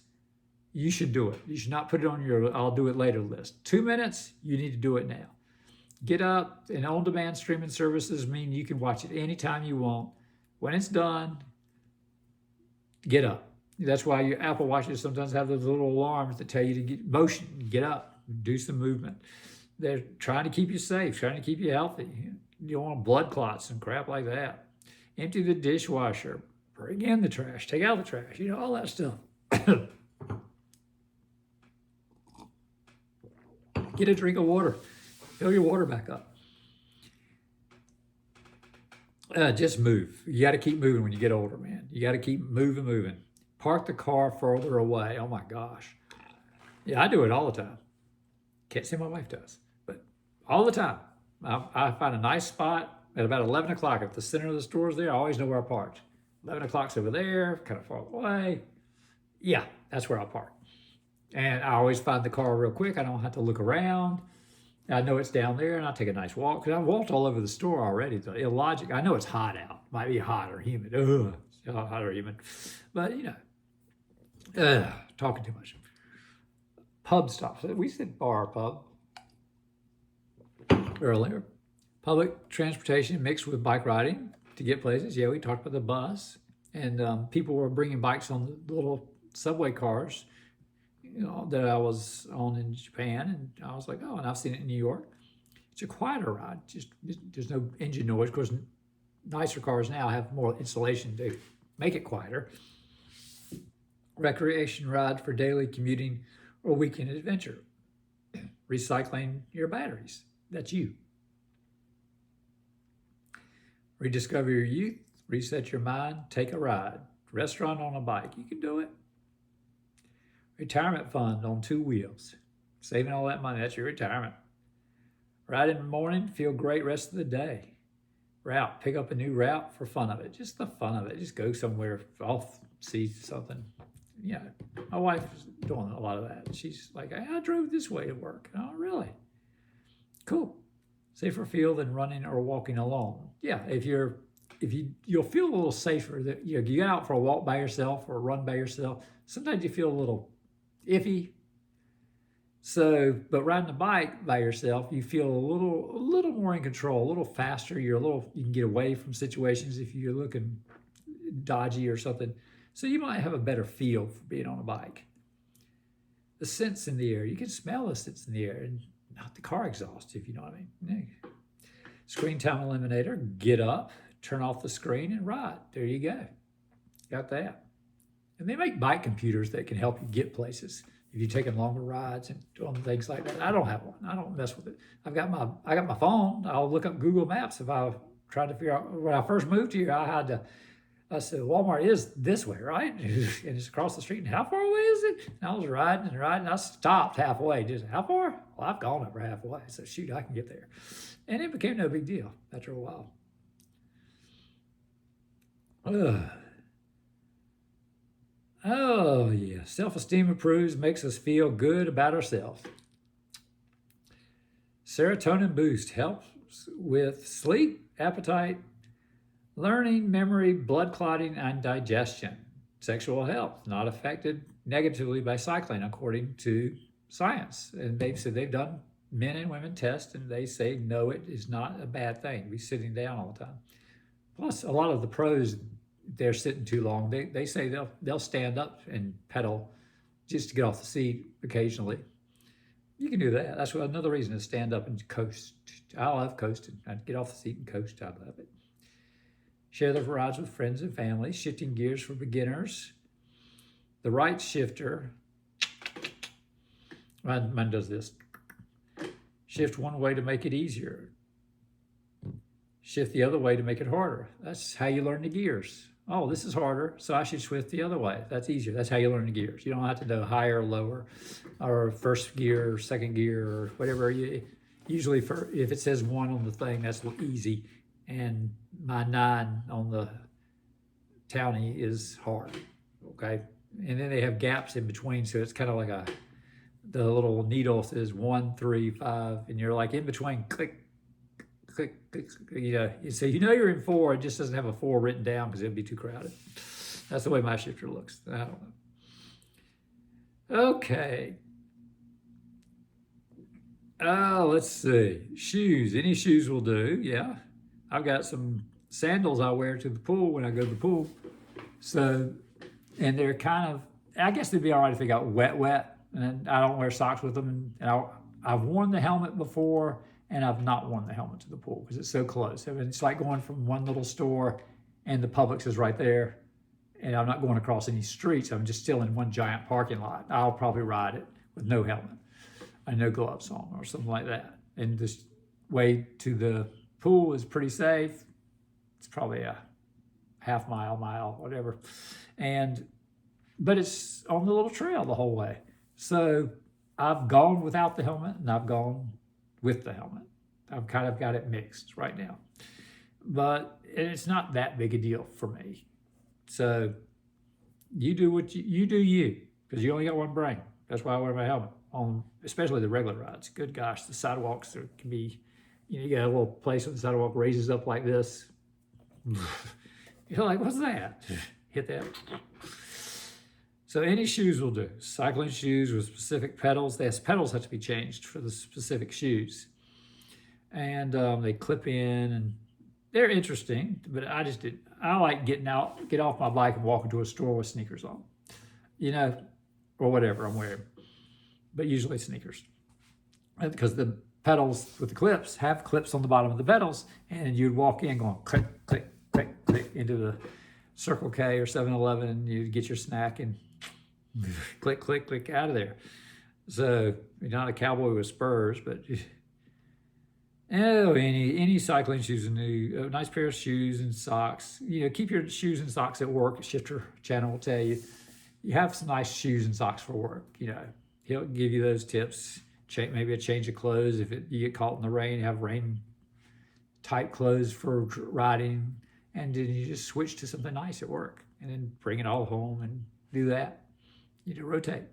Speaker 1: you should do it. You should not put it on your I'll do it later list. 2 minutes, you need to do it now. Get up, and on-demand streaming services mean you can watch it anytime you want. When it's done, get up. That's why your Apple Watches sometimes have those little alarms that tell you to get up, do some movement. They're trying to keep you safe, trying to keep you healthy. You don't want blood clots and crap like that. Empty the dishwasher. bring in the trash, take out the trash, all that stuff. Get a drink of water, fill your water back up. Just move. You got to keep moving when you get older, man. You got to keep moving. Park the car further away. Oh my gosh. Yeah, I do it all the time. Can't say my wife does, but all the time. I find a nice spot at about 11 o'clock. If the center of the store is there, I always know where I parked. 11 o'clock's over there, kind of far away. Yeah, that's where I park. And I always find the car real quick. I don't have to look around. I know it's down there, and I take a nice walk because I've walked all over the store already. It's illogical. I know it's hot out. Might be hot or humid. Ugh, it's hot or humid. But, talking too much. Pub stops. We said bar pub earlier. Public transportation mixed with bike riding to get places. Yeah, we talked about the bus. And people were bringing bikes on the little subway cars that I was on in Japan, and I was like, oh, and I've seen it in New York. It's a quieter ride. Just there's no engine noise. Of course, nicer cars now have more insulation to make it quieter. Recreation ride for daily commuting or weekend adventure. Recycling your batteries. That's you. Rediscover your youth. Reset your mind. Take a ride. Restaurant on a bike. You can do it. Retirement fund on 2 wheels. Saving all that money, that's your retirement. Ride in the morning, feel great rest of the day. Route, pick up a new route for fun of it. Just the fun of it. Just go somewhere off, see something. My wife's doing a lot of that. She's like, I drove this way to work. Oh, really? Cool. Safer feel than running or walking alone. Yeah, you'll feel a little safer that you get out for a walk by yourself or a run by yourself. Sometimes you feel a little iffy. But riding a bike by yourself, you feel a little more in control, a little faster. You can get away from situations if you're looking dodgy or something. So you might have a better feel for being on a bike. The scents in the air, you can smell the scents in the air, and not the car exhaust, if you know what I mean. Screen time eliminator, get up, turn off the screen, and ride. There you go. Got that. And they make bike computers that can help you get places if you're taking longer rides and doing things like that. I don't have one. I don't mess with it. I got my phone. I'll look up Google Maps if I try to figure out. When I first moved here, I said, Walmart is this way, right? And it's across the street. And how far away is it? And I was riding. I stopped halfway. Just, how far? Well, I've gone over halfway. So shoot, I can get there. And it became no big deal after a while. Oh, yeah. Self-esteem improves, makes us feel good about ourselves. Serotonin boost helps with sleep, appetite, learning, memory, blood clotting, and digestion. Sexual health, not affected negatively by cycling, according to science. And they've said they've done men and women tests, and they say, no, it is not a bad thing to be sitting down all the time. Plus, a lot of the pros, they're sitting too long. They say they'll stand up and pedal just to get off the seat occasionally. You can do that. That's another reason to stand up and coast. I love coasting. I get off the seat and coast. I love it. Share the rides with friends and family. Shifting gears for beginners. The right shifter. Mine does this. Shift one way to make it easier. Shift the other way to make it harder. That's how you learn the gears. Oh, this is harder, so I should shift the other way. That's easier. That's how you learn the gears. You don't have to know higher, lower, or first gear, or second gear, or whatever. Usually, if it says 1 on the thing, that's easy. And my 9 on the townie is hard, okay? And then they have gaps in between, so it's kind of like the little needle says 1, 3, 5, and you're like in between, click, click, click, so you're in 4. It just doesn't have a 4 written down because it'd be too crowded. That's the way my shifter looks. I don't know. Okay. Let's see. Shoes. Any shoes will do. Yeah. I've got some sandals I wear to the pool when I go to the pool. So, and they're kind of, I guess they'd be all right if they got wet. And I don't wear socks with them. And I've worn the helmet before, and I've not worn the helmet to the pool because it's so close. I mean, it's like going from one little store and the Publix is right there. and I'm not going across any streets. I'm just still in one giant parking lot. I'll probably ride it with no helmet and no gloves on or something like that. And this way to the pool is pretty safe. It's probably a half mile, whatever. But it's on the little trail the whole way. So I've gone without the helmet and I've gone with the helmet. I've kind of got it mixed right now. But it's not that big a deal for me. So you do what you do, because you only got one brain. That's why I wear my helmet on, especially the regular rides. Good gosh, the sidewalks can be, you got a little place where the sidewalk raises up like this. You're like, what's that? Hit that. So any shoes will do. Cycling shoes with specific pedals. Pedals have to be changed for the specific shoes. And they clip in, and they're interesting, but I like get off my bike and walk into a store with sneakers on, or whatever I'm wearing, but usually sneakers. Because the pedals with the clips have clips on the bottom of the pedals, and you'd walk in going click, click, click, click into the Circle K or 7-Eleven, and you'd get your snack and click, click, click out of there. So you're not a cowboy with spurs, but any cycling shoes, a nice pair of shoes and socks. Keep your shoes and socks at work. Shifter Channel will tell you, you have some nice shoes and socks for work. He'll give you those tips. Maybe a change of clothes. If you get caught in the rain, have rain type clothes for riding, and then you just switch to something nice at work, and then bring it all home and do that. You do rotate.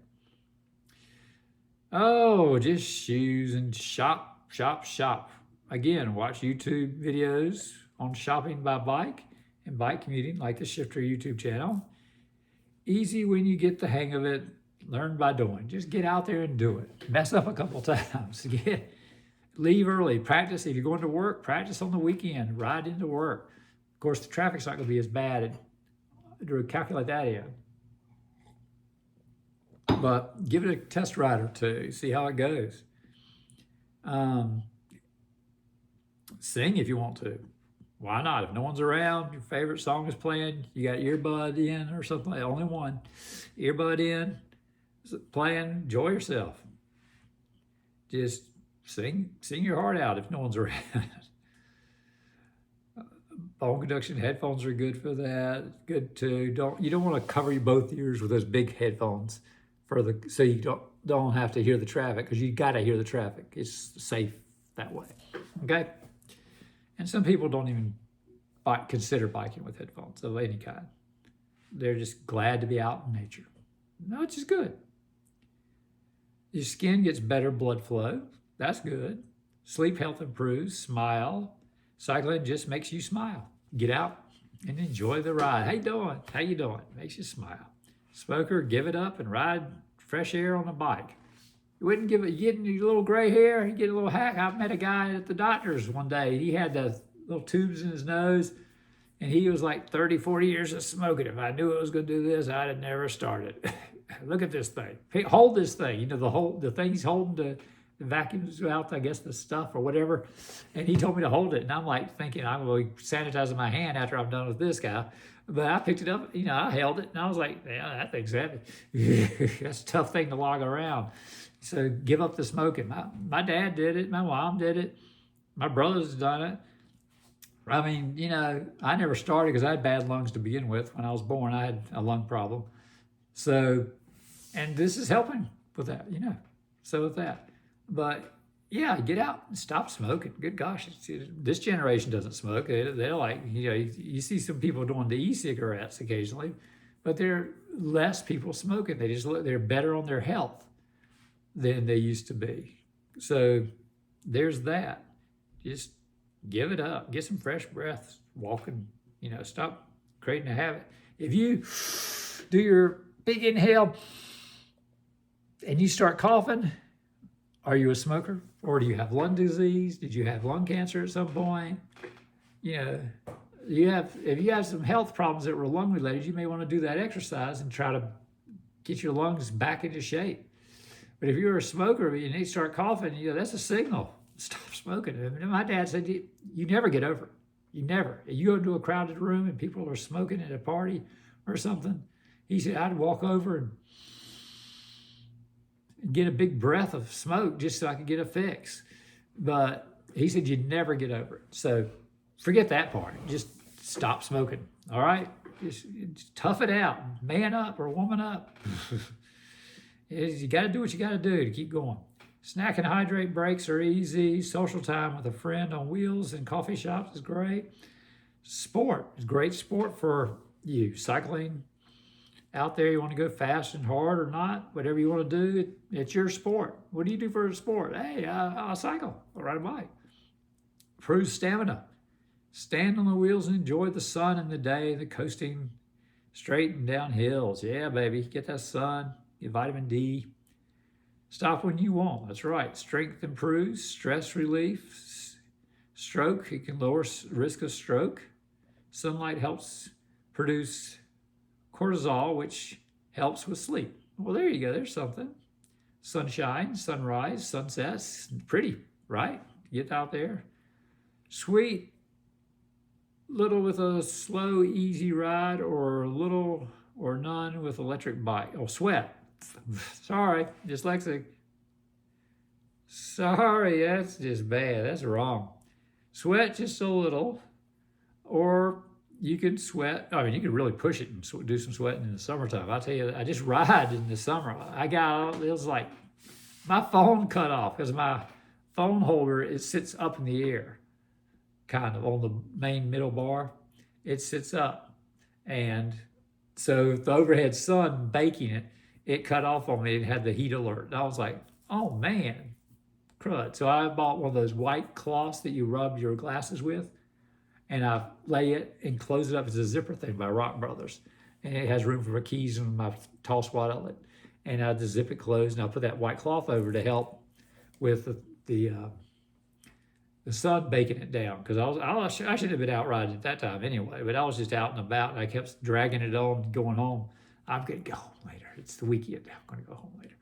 Speaker 1: Oh, just shoes and shop. Again, watch YouTube videos on shopping by bike and bike commuting, like the Shifter YouTube channel. Easy when you get the hang of it. Learn by doing. Just get out there and do it. Mess up a couple times. Leave early. Practice. If you're going to work, practice on the weekend. Ride into work. Of course, the traffic's not going to be as bad. Calculate that in. But give it a test ride or two. See how it goes. Sing if you want to. Why not? If no one's around, your favorite song is playing, you got earbud in or something, only one. Earbud in, playing, enjoy yourself. Just sing your heart out if no one's around. Bone conduction headphones are good for that. Good too. You don't want to cover both ears with those big headphones so you don't have to hear the traffic, because you got to hear the traffic. It's safe that way. Okay? And some people don't even consider biking with headphones of any kind. They're just glad to be out in nature. No, it's just good. Your skin gets better blood flow. That's good. Sleep health improves. Smile. Cycling just makes you smile. Get out and enjoy the ride. How you doing? Makes you smile. Smoker, give it up and ride fresh air on a bike. You wouldn't give it, you get your little gray hair, you get a little hack. I met a guy at the doctor's one day. He had the little tubes in his nose, and he was like 30, 40 years of smoking. If I knew it was going to do this, I'd have never started. Look at this thing. Hold this thing. The thing he's holding to vacuums out, I guess, the stuff or whatever. And he told me to hold it. And I'm like thinking, I'm going to be sanitizing my hand after I'm done with this guy. But I picked it up, I held it, and I was like, yeah, that thing's heavy. That's a tough thing to lug around. So give up the smoking. My dad did it. My mom did it. My brother's done it. I mean, I never started because I had bad lungs to begin with. When I was born, I had a lung problem. So, and this is helping with that, So with that. But yeah, get out and stop smoking. Good gosh, this generation doesn't smoke. They're like, you see some people doing the e-cigarettes occasionally, but there are less people smoking. They're better on their health than they used to be. So there's that. Just give it up. Get some fresh breaths. Walking, stop creating a habit. If you do your big inhale and you start coughing, are you a smoker? Or do you have lung disease? Did you have lung cancer at some point? If you have some health problems that were lung related, you may want to do that exercise and try to get your lungs back into shape. But if you're a smoker and you start coughing, that's a signal. Stop smoking. And my dad said, you never get over it. You never. You go into a crowded room and people are smoking at a party or something. He said I'd walk over and get a big breath of smoke just so I could get a fix. But he said you'd never get over it. So forget that part. Just stop smoking. All right? Just tough it out. Man up or woman up. You got to do what you got to do to keep going. Snack and hydrate breaks are easy. Social time with a friend on wheels and coffee shops is great. Sport is great sport for you. Cycling out there, you want to go fast and hard or not, whatever you want to do, it's your sport. What do you do for a sport? Hey, I'll cycle. I'll ride a bike. Improves stamina. Stand on the wheels and enjoy the sun in the day, the coasting straight and down hills. Yeah, baby, get that sun, get vitamin D. Stop when you want. That's right. Strength improves, stress relief, stroke. It can lower risk of stroke. Sunlight helps produce cortisol, which helps with sleep. Well, there you go. There's something. Sunshine, sunrise, sunsets. Pretty, right? Get out there. Sweet. Little with a slow, easy ride, or little or none with electric bike. Oh, sweat. Sorry, dyslexic. Sorry, that's just bad. That's wrong. Sweat just a little, or you could sweat. I mean, you could really push it and do some sweating in the summertime. I tell you, I just ride in the summer. It was like my phone cut off because my phone holder, it sits up in the air, kind of on the main middle bar. It sits up. And so the overhead sun baking it, it cut off on me. It had the heat alert. And I was like, oh man, crud. So I bought one of those white cloths that you rub your glasses with. And I lay it and close it up. It's a zipper thing by Rock Brothers. And it has room for my keys and my tall SWAT outlet. And I just zip it closed, and I put that white cloth over to help with the sun baking it down. Because I should have been out riding at that time anyway, but I was just out and about, and I kept dragging it on, going home. I'm going to go home later. It's the weekend. I'm going to go home later.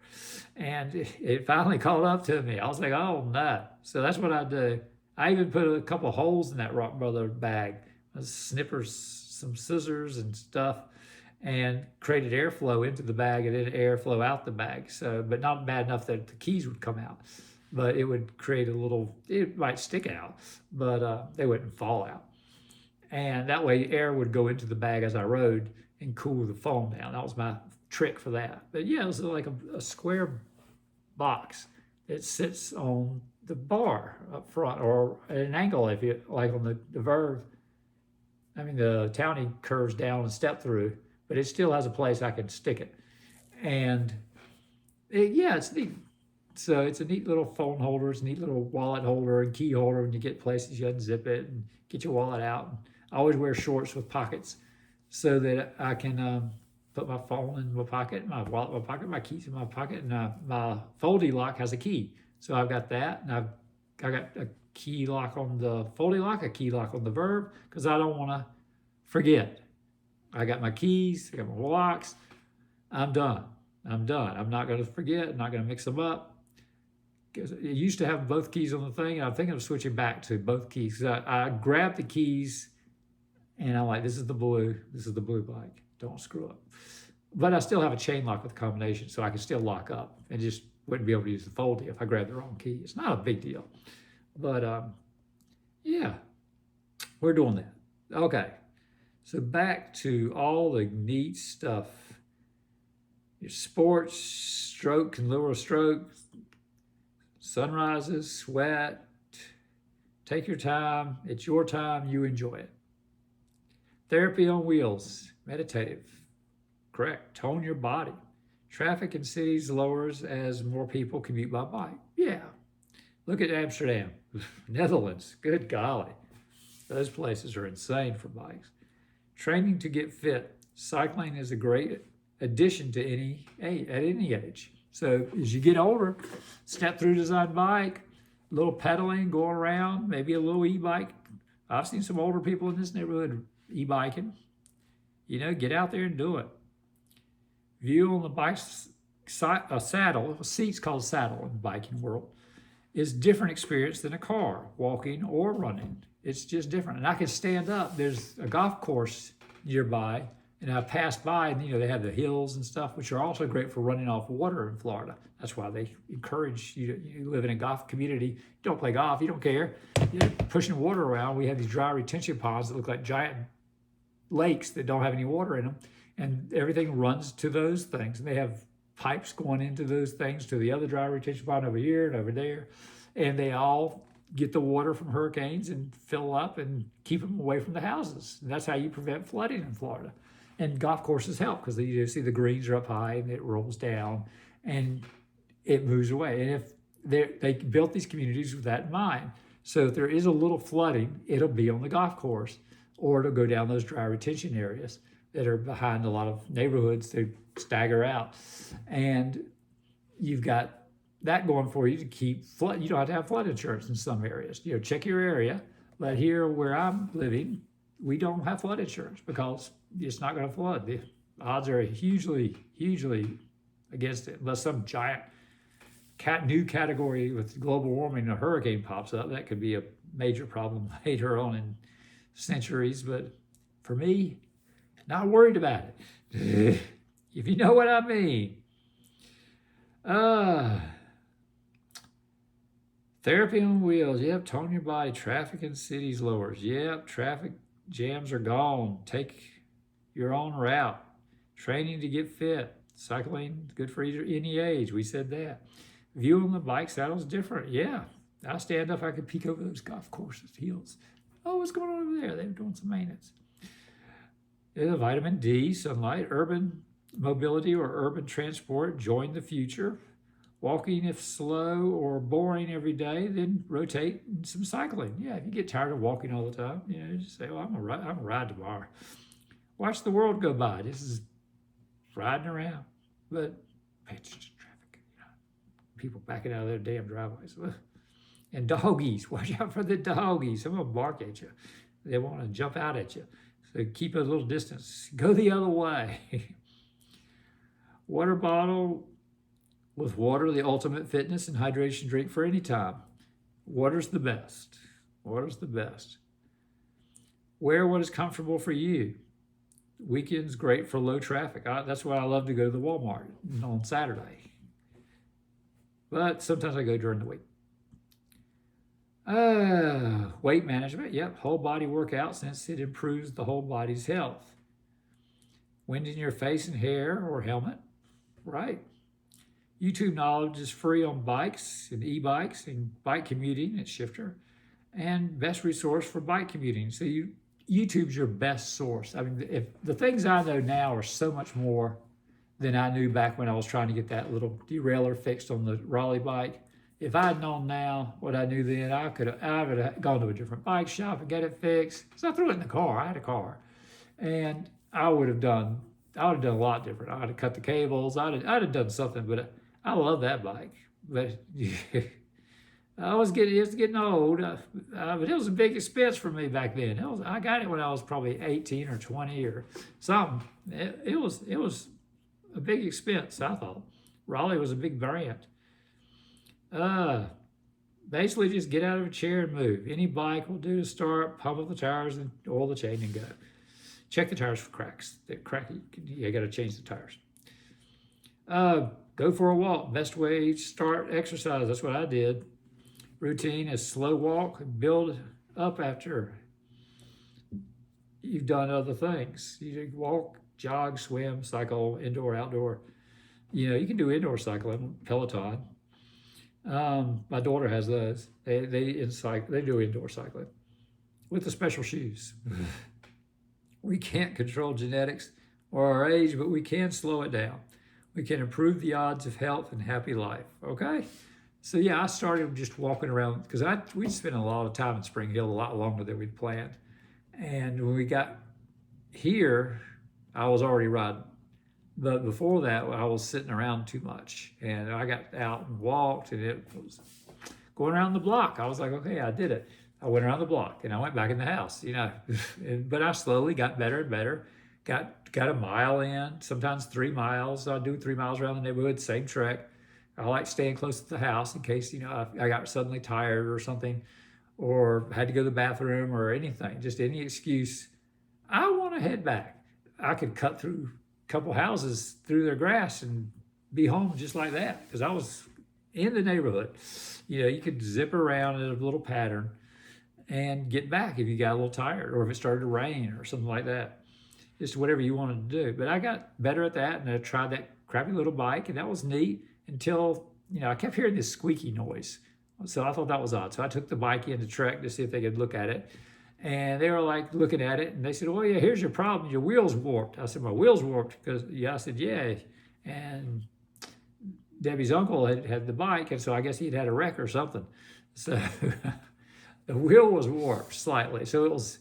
Speaker 1: And it finally caught up to me. I was like, oh, no. So that's what I do. I even put a couple of holes in that Rock Brother bag, snippers, some scissors and stuff, and created airflow into the bag and then airflow out the bag. So, but not bad enough that the keys would come out, but it would create it might stick out, but they wouldn't fall out. And that way air would go into the bag as I rode and cool the phone down. That was my trick for that. But yeah, it was like a square box that sits on the bar up front, or at an angle, if you like on the Verve. I mean, the Townie curves down and step through, but it still has a place I can stick it. And it's neat. So it's a neat little phone holder. It's a neat little wallet holder and key holder. When you get places, you unzip it and get your wallet out. I always wear shorts with pockets so that I can put my phone in my pocket, my wallet in my pocket, my keys in my pocket, and my foldy lock has a key. So I've got that, and I got a key lock on the foldy lock, a key lock on the Verve, because I don't want to forget. I got my keys, I got my locks. I'm done. I'm not going to forget. I'm not going to mix them up. Because it used to have both keys on the thing, and I'm thinking of switching back to both keys. I grabbed the keys, and I'm like, this is the blue bike. Don't screw up. But I still have a chain lock with a combination, so I can still lock up and just wouldn't be able to use the foldy if I grabbed the wrong key. It's not a big deal. But yeah, we're doing that. Okay, so back to all the neat stuff. Your sports, stroke and lower stroke, sunrises, sweat. Take your time. It's your time. You enjoy it. Therapy on wheels, meditative. Correct. Tone your body. Traffic in cities lowers as more people commute by bike. Yeah. Look at Amsterdam, Netherlands. Good golly. Those places are insane for bikes. Training to get fit. Cycling is a great addition to at any age. So as you get older, step through design bike, a little pedaling, going around, maybe a little e-bike. I've seen some older people in this neighborhood e-biking. Get out there and do it. View on the bike's saddle, a seat's called a saddle in the biking world, is different experience than a car, walking or running. It's just different. And I can stand up. There's a golf course nearby, And I passed by, and they have the hills and stuff, which are also great for running off water in Florida. That's why they encourage you. You live in a golf community, you don't play golf, you don't care. You're pushing water around. We have these dry retention ponds that look like giant lakes that don't have any water in them, and everything runs to those things. And they have pipes going into those things to the other dry retention pond over here and over there, and they all get the water from hurricanes and fill up and keep them away from the houses. And that's how you prevent flooding in Florida. And golf courses help because you see the greens are up high and it rolls down and it moves away. And if they built these communities with that in mind, so if there is a little flooding, it'll be on the golf course, or it'll go down those dry retention areas that are behind a lot of neighborhoods to stagger out. And you've got that going for you to keep flood. You don't have to have flood insurance in some areas. Check your area. But here where I'm living, we don't have flood insurance because it's not going to flood. The odds are hugely against it, unless some giant new category with global warming, a hurricane pops up. That could be a major problem later on in centuries. But for me, not worried about it. If you know what I mean. Therapy on wheels. Yep, tone your body. Traffic in cities lowers. Yep, traffic jams are gone. Take your own route. Training to get fit. Cycling, good for any age. We said that. View on the bike saddle's different. Yeah, I stand up. I could peek over those golf courses hills. Oh, what's going on over there? They're doing some maintenance. The vitamin D, sunlight, urban mobility or urban transport. Join the future. Walking, if slow or boring every day, then rotate some cycling. Yeah, if you get tired of walking all the time, just say, well, I'm gonna ride tomorrow. Watch the world go by. This is riding around. But pay attention to traffic. People backing out of their damn driveways. And doggies, watch out for the doggies. Some of them bark at you. They want to jump out at you. So keep a little distance. Go the other way. Water bottle with water, the ultimate fitness and hydration drink for any time. Water's the best. Water's the best. Wear what is comfortable for you. Weekends great for low traffic. That's why I love to go to the Walmart on Saturday. But sometimes I go during the week. Weight management. Yep, whole body workout since it improves the whole body's health. Wind in your face and hair or helmet. Right. YouTube knowledge is free on bikes and e-bikes and bike commuting at Shifter, and best resource for bike commuting. So YouTube's your best source. I mean, if the things I know now are so much more than I knew back when I was trying to get that little derailleur fixed on the Raleigh bike. If I had known now what I knew then, I would have gone to a different bike shop and get it fixed. So I threw it in the car. I had a car, and I would have done a lot different. I'd have cut the cables. I'd have done something, but I love that bike. But it was getting old. But it was a big expense for me back then. I got it when I was probably 18 or 20 or something. It was a big expense, I thought. Raleigh was a big brand. Basically just get out of a chair and move. Any bike will do to start, pump up the tires and oil the chain and go. Check the tires for cracks. You got to change the tires. Go for a walk. Best way to start exercise. That's what I did. Routine is slow walk, build up after you've done other things. You walk, jog, swim, cycle, indoor, outdoor. You can do indoor cycling, Peloton. My daughter has those. They do indoor cycling with the special shoes. We can't control genetics or our age, but we can slow it down. We can improve the odds of health and happy life. Okay? So yeah, I started just walking around because we spent a lot of time in Spring Hill, a lot longer than we'd planned. And when we got here, I was already riding. But before that, I was sitting around too much. And I got out and walked, and it was going around the block. I was like, okay, I did it. I went around the block, and I went back in the house, But I slowly got better and better. Got a mile in, sometimes 3 miles. I do 3 miles around the neighborhood, same trek. I like staying close to the house in case, I got suddenly tired or something, or had to go to the bathroom or anything, just any excuse. I want to head back. I could cut through a couple houses through their grass and be home just like that because I was in the neighborhood. You could zip around in a little pattern and get back if you got a little tired or if it started to rain or something like that. Just whatever you wanted to do. But I got better at that and I tried that crappy little bike and that was neat until, I kept hearing this squeaky noise. So I thought that was odd. So I took the bike into Trek to see if they could look at it. And they were like looking at it and they said, "Oh yeah, here's your problem. Your wheel's warped." I said, "My wheel's warped?" I said, "Yeah." And Debbie's uncle had the bike. And so I guess he'd had a wreck or something. So the wheel was warped slightly. So it was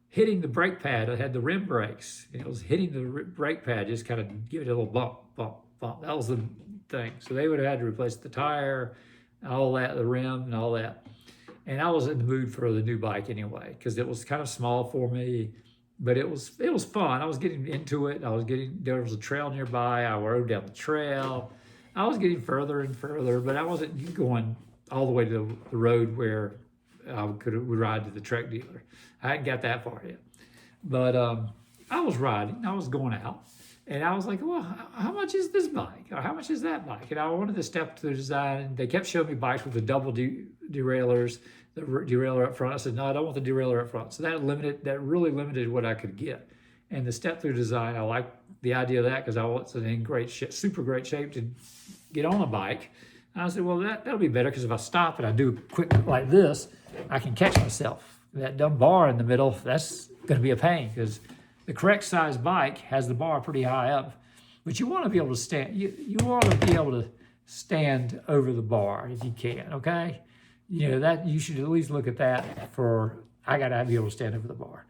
Speaker 1: hitting the brake pad. It had the rim brakes. And it was hitting the brake pad, just kind of give it a little bump, bump, bump. That was the thing. So they would have had to replace the tire, all that, the rim and all that. And I was in the mood for the new bike anyway, because it was kind of small for me, but it was fun. I was getting into it. There was a trail nearby. I rode down the trail. I was getting further and further, but I wasn't going all the way to the road where I would ride to the Trek dealer. I hadn't got that far yet, but I was riding. I was going out, and I was like, "Well, how much is this bike? Or how much is that bike?" And I wanted to step to the design. They kept showing me bikes with the double derailleurs, the derailleur up front. I said, "No, I don't want the derailleur up front." So that really limited what I could get. And the step through design, I liked the idea of that because I wasn't in super great shape to get on a bike. And I said, "Well, that'll be better because if I stop and I do quick like this, I can catch myself. That dumb bar in the middle, that's going to be a pain because the correct size bike has the bar pretty high up, but you want to be able to stand. You want to be able to stand over the bar if you can. Okay, that you should at least look at that. I got to be able to stand over the bar,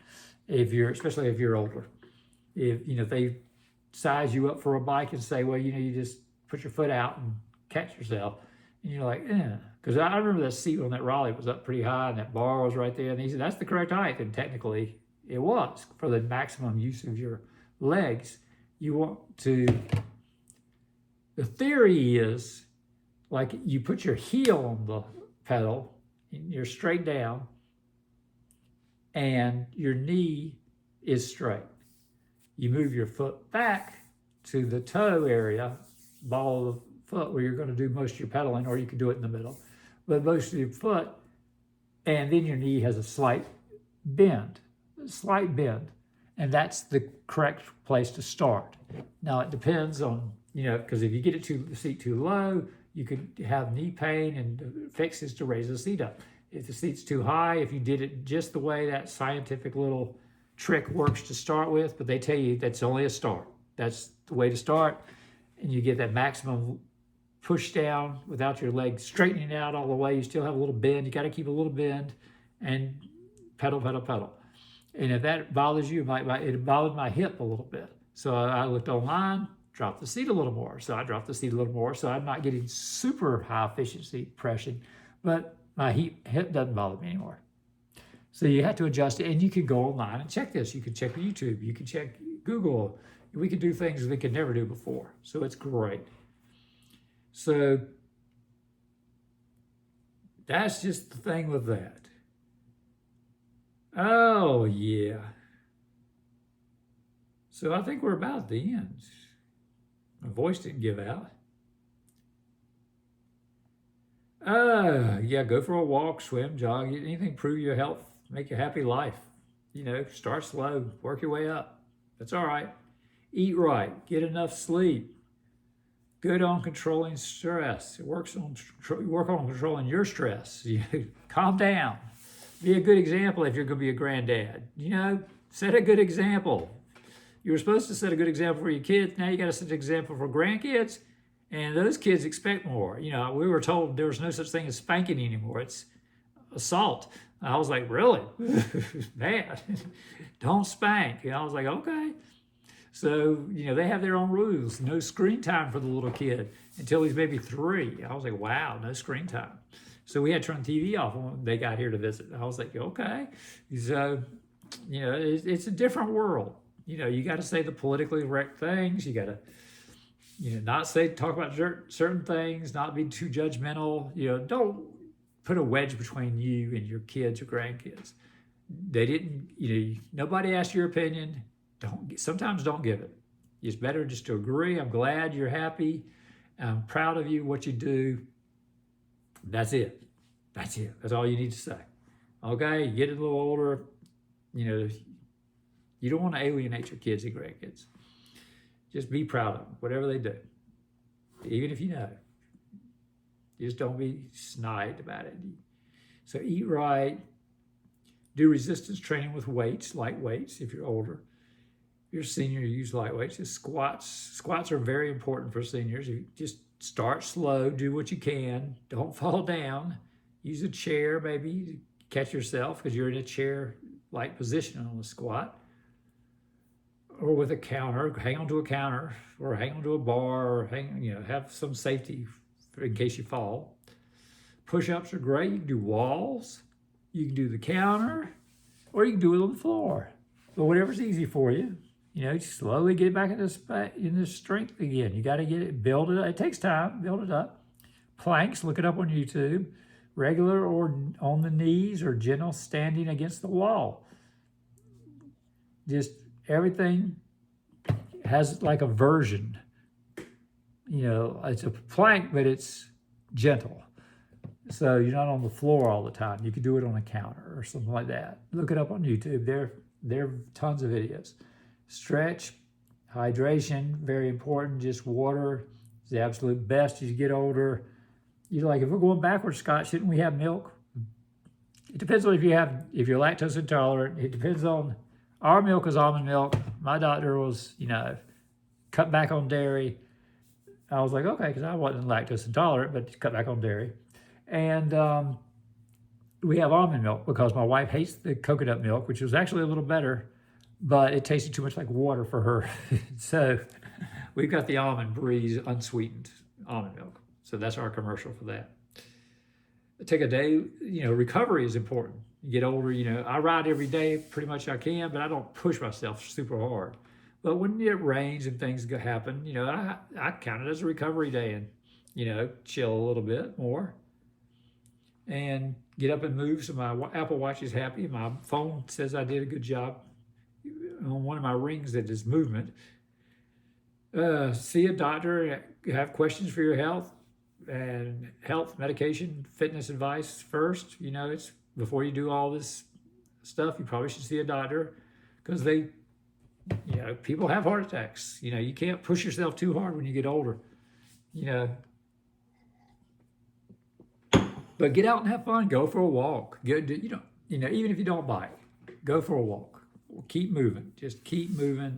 Speaker 1: especially if you're older. If they size you up for a bike and say, well, you just put your foot out and catch yourself, and you're like, eh. Because I remember that seat on that Raleigh was up pretty high and that bar was right there. And he said, that's the correct height. And technically it was for the maximum use of your legs. The theory is like you put your heel on the pedal, you're straight down, and your knee is straight. You move your foot back to the toe area, ball of the foot, where you're going to do most of your pedaling, or you can do it in the middle. But most of your foot, and then your knee has a slight bend, and that's the correct place to start. Now it depends on, because if you get the seat too low, you could have knee pain, and the fix is to raise the seat up. If the seat's too high, if you did it just the way that scientific little trick works to start with, but they tell you that's only a start. That's the way to start, and you get that maximum push down without your legs straightening out all the way. You still have a little bend. You got to keep a little bend and pedal, pedal, pedal. And if that bothers you, it bothered my hip a little bit. So I looked online, dropped the seat a little more. So I dropped the seat a little more. So I'm not getting super high efficiency pressure, but my hip doesn't bother me anymore. So you have to adjust it, and you can go online and check this. You can check YouTube. You can check Google. We can do things we could never do before. So it's great. So that's just the thing with that. Oh, yeah. So I think we're about at the end. My voice didn't give out. Yeah, go for a walk, swim, jog, anything, improve your health, make a happy life. Start slow, work your way up. That's all right. Eat right, get enough sleep. Good on controlling stress. Work on controlling your stress. Calm down. Be a good example if you're going to be a granddad. Set a good example. You were supposed to set a good example for your kids. Now you got to set an example for grandkids. And those kids expect more. We were told there was no such thing as spanking anymore. It's assault. I was like, really? Man, don't spank. I was like, okay. So, they have their own rules. No screen time for the little kid until he's maybe 3. I was like, wow, no screen time. So we had to turn the TV off when they got here to visit. I was like, okay. So, it's a different world. You got to say the politically correct things. You got to, not talk about certain things, not be too judgmental. Don't put a wedge between you and your kids or grandkids. They didn't, nobody asked your opinion. Sometimes don't give it. It's better just to agree. I'm glad you're happy. I'm proud of you, what you do. That's it. That's it. That's all you need to say. Okay, you get a little older, you don't want to alienate your kids and grandkids. Just be proud of them, whatever they do. Even if you know. Just don't be snide about it. So eat right. Do resistance training with weights, light weights if you're older. If you're a senior, you use light weights. Just squats. Squats are very important for seniors. You just start slow, do what you can. Don't fall down. Use a chair maybe to catch yourself because you're in a chair-like position on a squat. Or with a counter, hang onto a counter or hang onto a bar or have some safety in case you fall. Push-ups are great. You can do walls, you can do the counter, or you can do it on the floor. But whatever's easy for you, slowly get back in this strength again. You got to get it, build it up. It takes time, build it up. Planks, look it up on YouTube. Regular or on the knees or gentle standing against the wall. Just everything has like a version. It's a plank, but it's gentle. So you're not on the floor all the time. You could do it on a counter or something like that. Look it up on YouTube. There are tons of videos. Stretch, hydration, very important. Just water is the absolute best as you get older. If we're going backwards, Scott, shouldn't we have milk? It depends on if you're lactose intolerant. It depends on, our milk is almond milk. My doctor was, cut back on dairy. I was like, okay, because I wasn't lactose intolerant, but cut back on dairy. And we have almond milk because my wife hates the coconut milk, which was actually a little better, but it tasted too much like water for her. So we've got the Almond Breeze unsweetened almond milk. So that's our commercial for that. Take a day, recovery is important. You get older, I ride every day, pretty much I can, but I don't push myself super hard. But when it rains and things happen, I count it as a recovery day and, chill a little bit more and get up and move. So my Apple Watch is happy. My phone says I did a good job on one of my rings that is movement. See a doctor, have questions for your health and medication, fitness advice first. It's before you do all this stuff, you probably should see a doctor because people have heart attacks. You can't push yourself too hard when you get older, But get out and have fun. Go for a walk. Even if you don't bike, go for a walk. Keep moving. Just keep moving.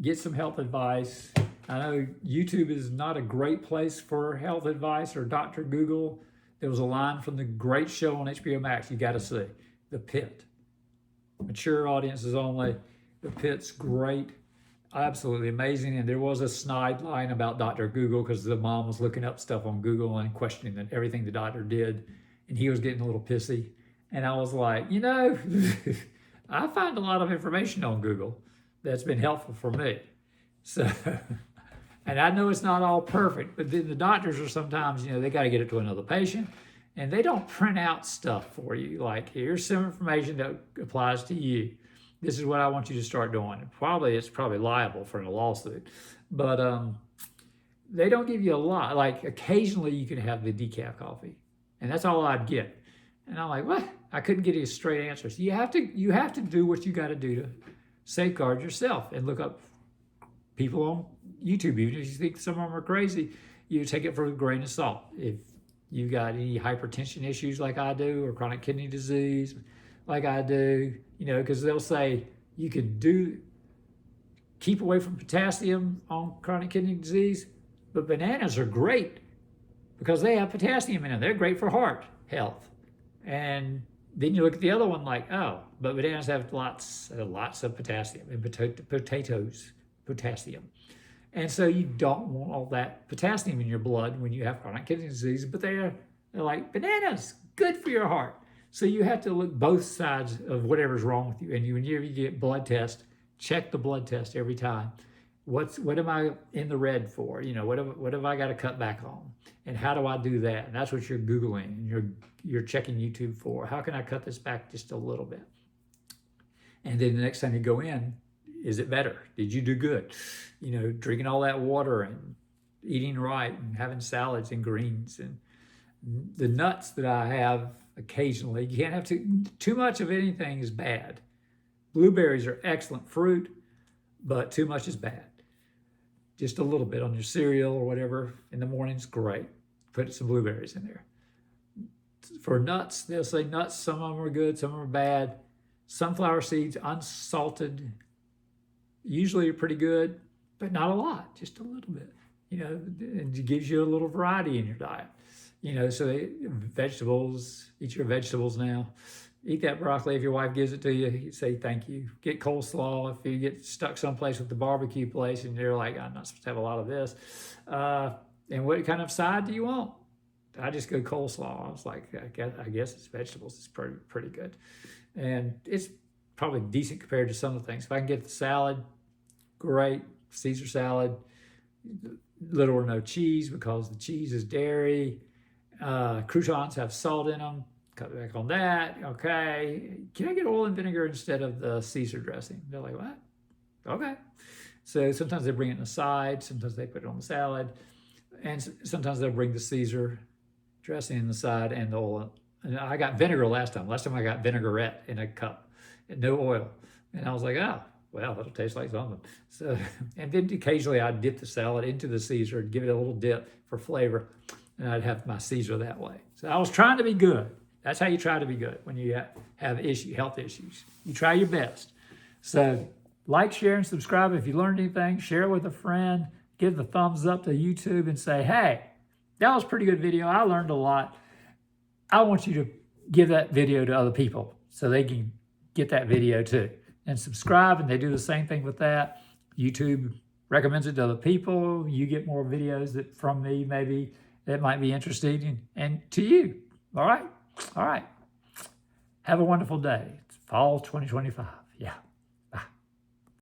Speaker 1: Get some health advice. I know YouTube is not a great place for health advice or Dr. Google. There was a line from the great show on HBO Max you got to see, The Pit. Mature audiences only. The Pit's great. Absolutely amazing. And there was a snide line about Dr. Google because the mom was looking up stuff on Google and questioning everything the doctor did. And he was getting a little pissy. And I was like, I find a lot of information on Google that's been helpful for me. So, and I know it's not all perfect, but then the doctors are sometimes, they got to get it to another patient and they don't print out stuff for you. Like, here's some information that applies to you. This is what I want you to start doing. It's probably liable for a lawsuit, but they don't give you a lot. Like occasionally you can have the decaf coffee and that's all I'd get. And I'm like, what? I couldn't get a straight answer. So you have to do what you got to do to safeguard yourself and look up people on YouTube. Even if you think some of them are crazy, you take it for a grain of salt. If you got any hypertension issues like I do or chronic kidney disease like I do, because they'll say you could keep away from potassium on chronic kidney disease, but bananas are great because they have potassium in them. They're great for heart health. And then you look at the other one like, oh, but bananas have lots of potassium, and potatoes, potassium. And so you don't want all that potassium in your blood when you have chronic kidney disease, but they're like, bananas, good for your heart. So you have to look both sides of whatever's wrong with you. And whenever you get blood test, check the blood test every time. What am I in the red for? What have I got to cut back on? And how do I do that? And that's what you're Googling and you're checking YouTube for. How can I cut this back just a little bit? And then the next time you go in, Is it better? Did you do good? You know, drinking all that water and eating right and having salads and greens and the nuts that I have occasionally. You can't have too much of anything is bad. Blueberries are excellent fruit, but too much is bad. Just a little bit on your cereal or whatever in the morning's great. Put some blueberries in there. For nuts, they'll say nuts, some of them are good, some of them are bad. Sunflower seeds, unsalted, usually are pretty good, but not a lot, just a little bit. You know, and it gives you a little variety in your diet. You know, so vegetables, eat your vegetables now. Eat that broccoli if your wife gives it to you. You say thank you. Get coleslaw if you get stuck someplace with the barbecue place and you're like, I'm not supposed to have a lot of this. And what kind of side do you want? I just go coleslaw. I was like, I guess it's vegetables. It's pretty good. And it's probably decent compared to some of the things. If I can get the salad, great. Caesar salad, little or no cheese because the cheese is dairy. Croutons have salt in them. Cut back on that. Okay. Can I get oil and vinegar instead of the Caesar dressing? They're like, what? Okay. So sometimes they bring it in a side. Sometimes they put it on the salad. And sometimes they'll bring the Caesar dressing in the side and the oil. And I got vinegar last time. Last time I got vinaigrette in a cup and no oil. And I was like, oh, well, that'll taste like something. So, and then occasionally I'd dip the salad into the Caesar and give it a little dip for flavor. And I'd have my Caesar that way. So I was trying to be good. That's how you try to be good when you have health issues. You try your best. So like, share, and subscribe. If you learned anything, share it with a friend. Give the thumbs up to YouTube and say, hey, that was a pretty good video. I learned a lot. I want you to give that video to other people so they can get that video too. And subscribe, and they do the same thing with that. YouTube recommends it to other people. You get more videos from me maybe that might be interesting and to you. All right? All right. Have a wonderful day. It's fall 2025. Yeah.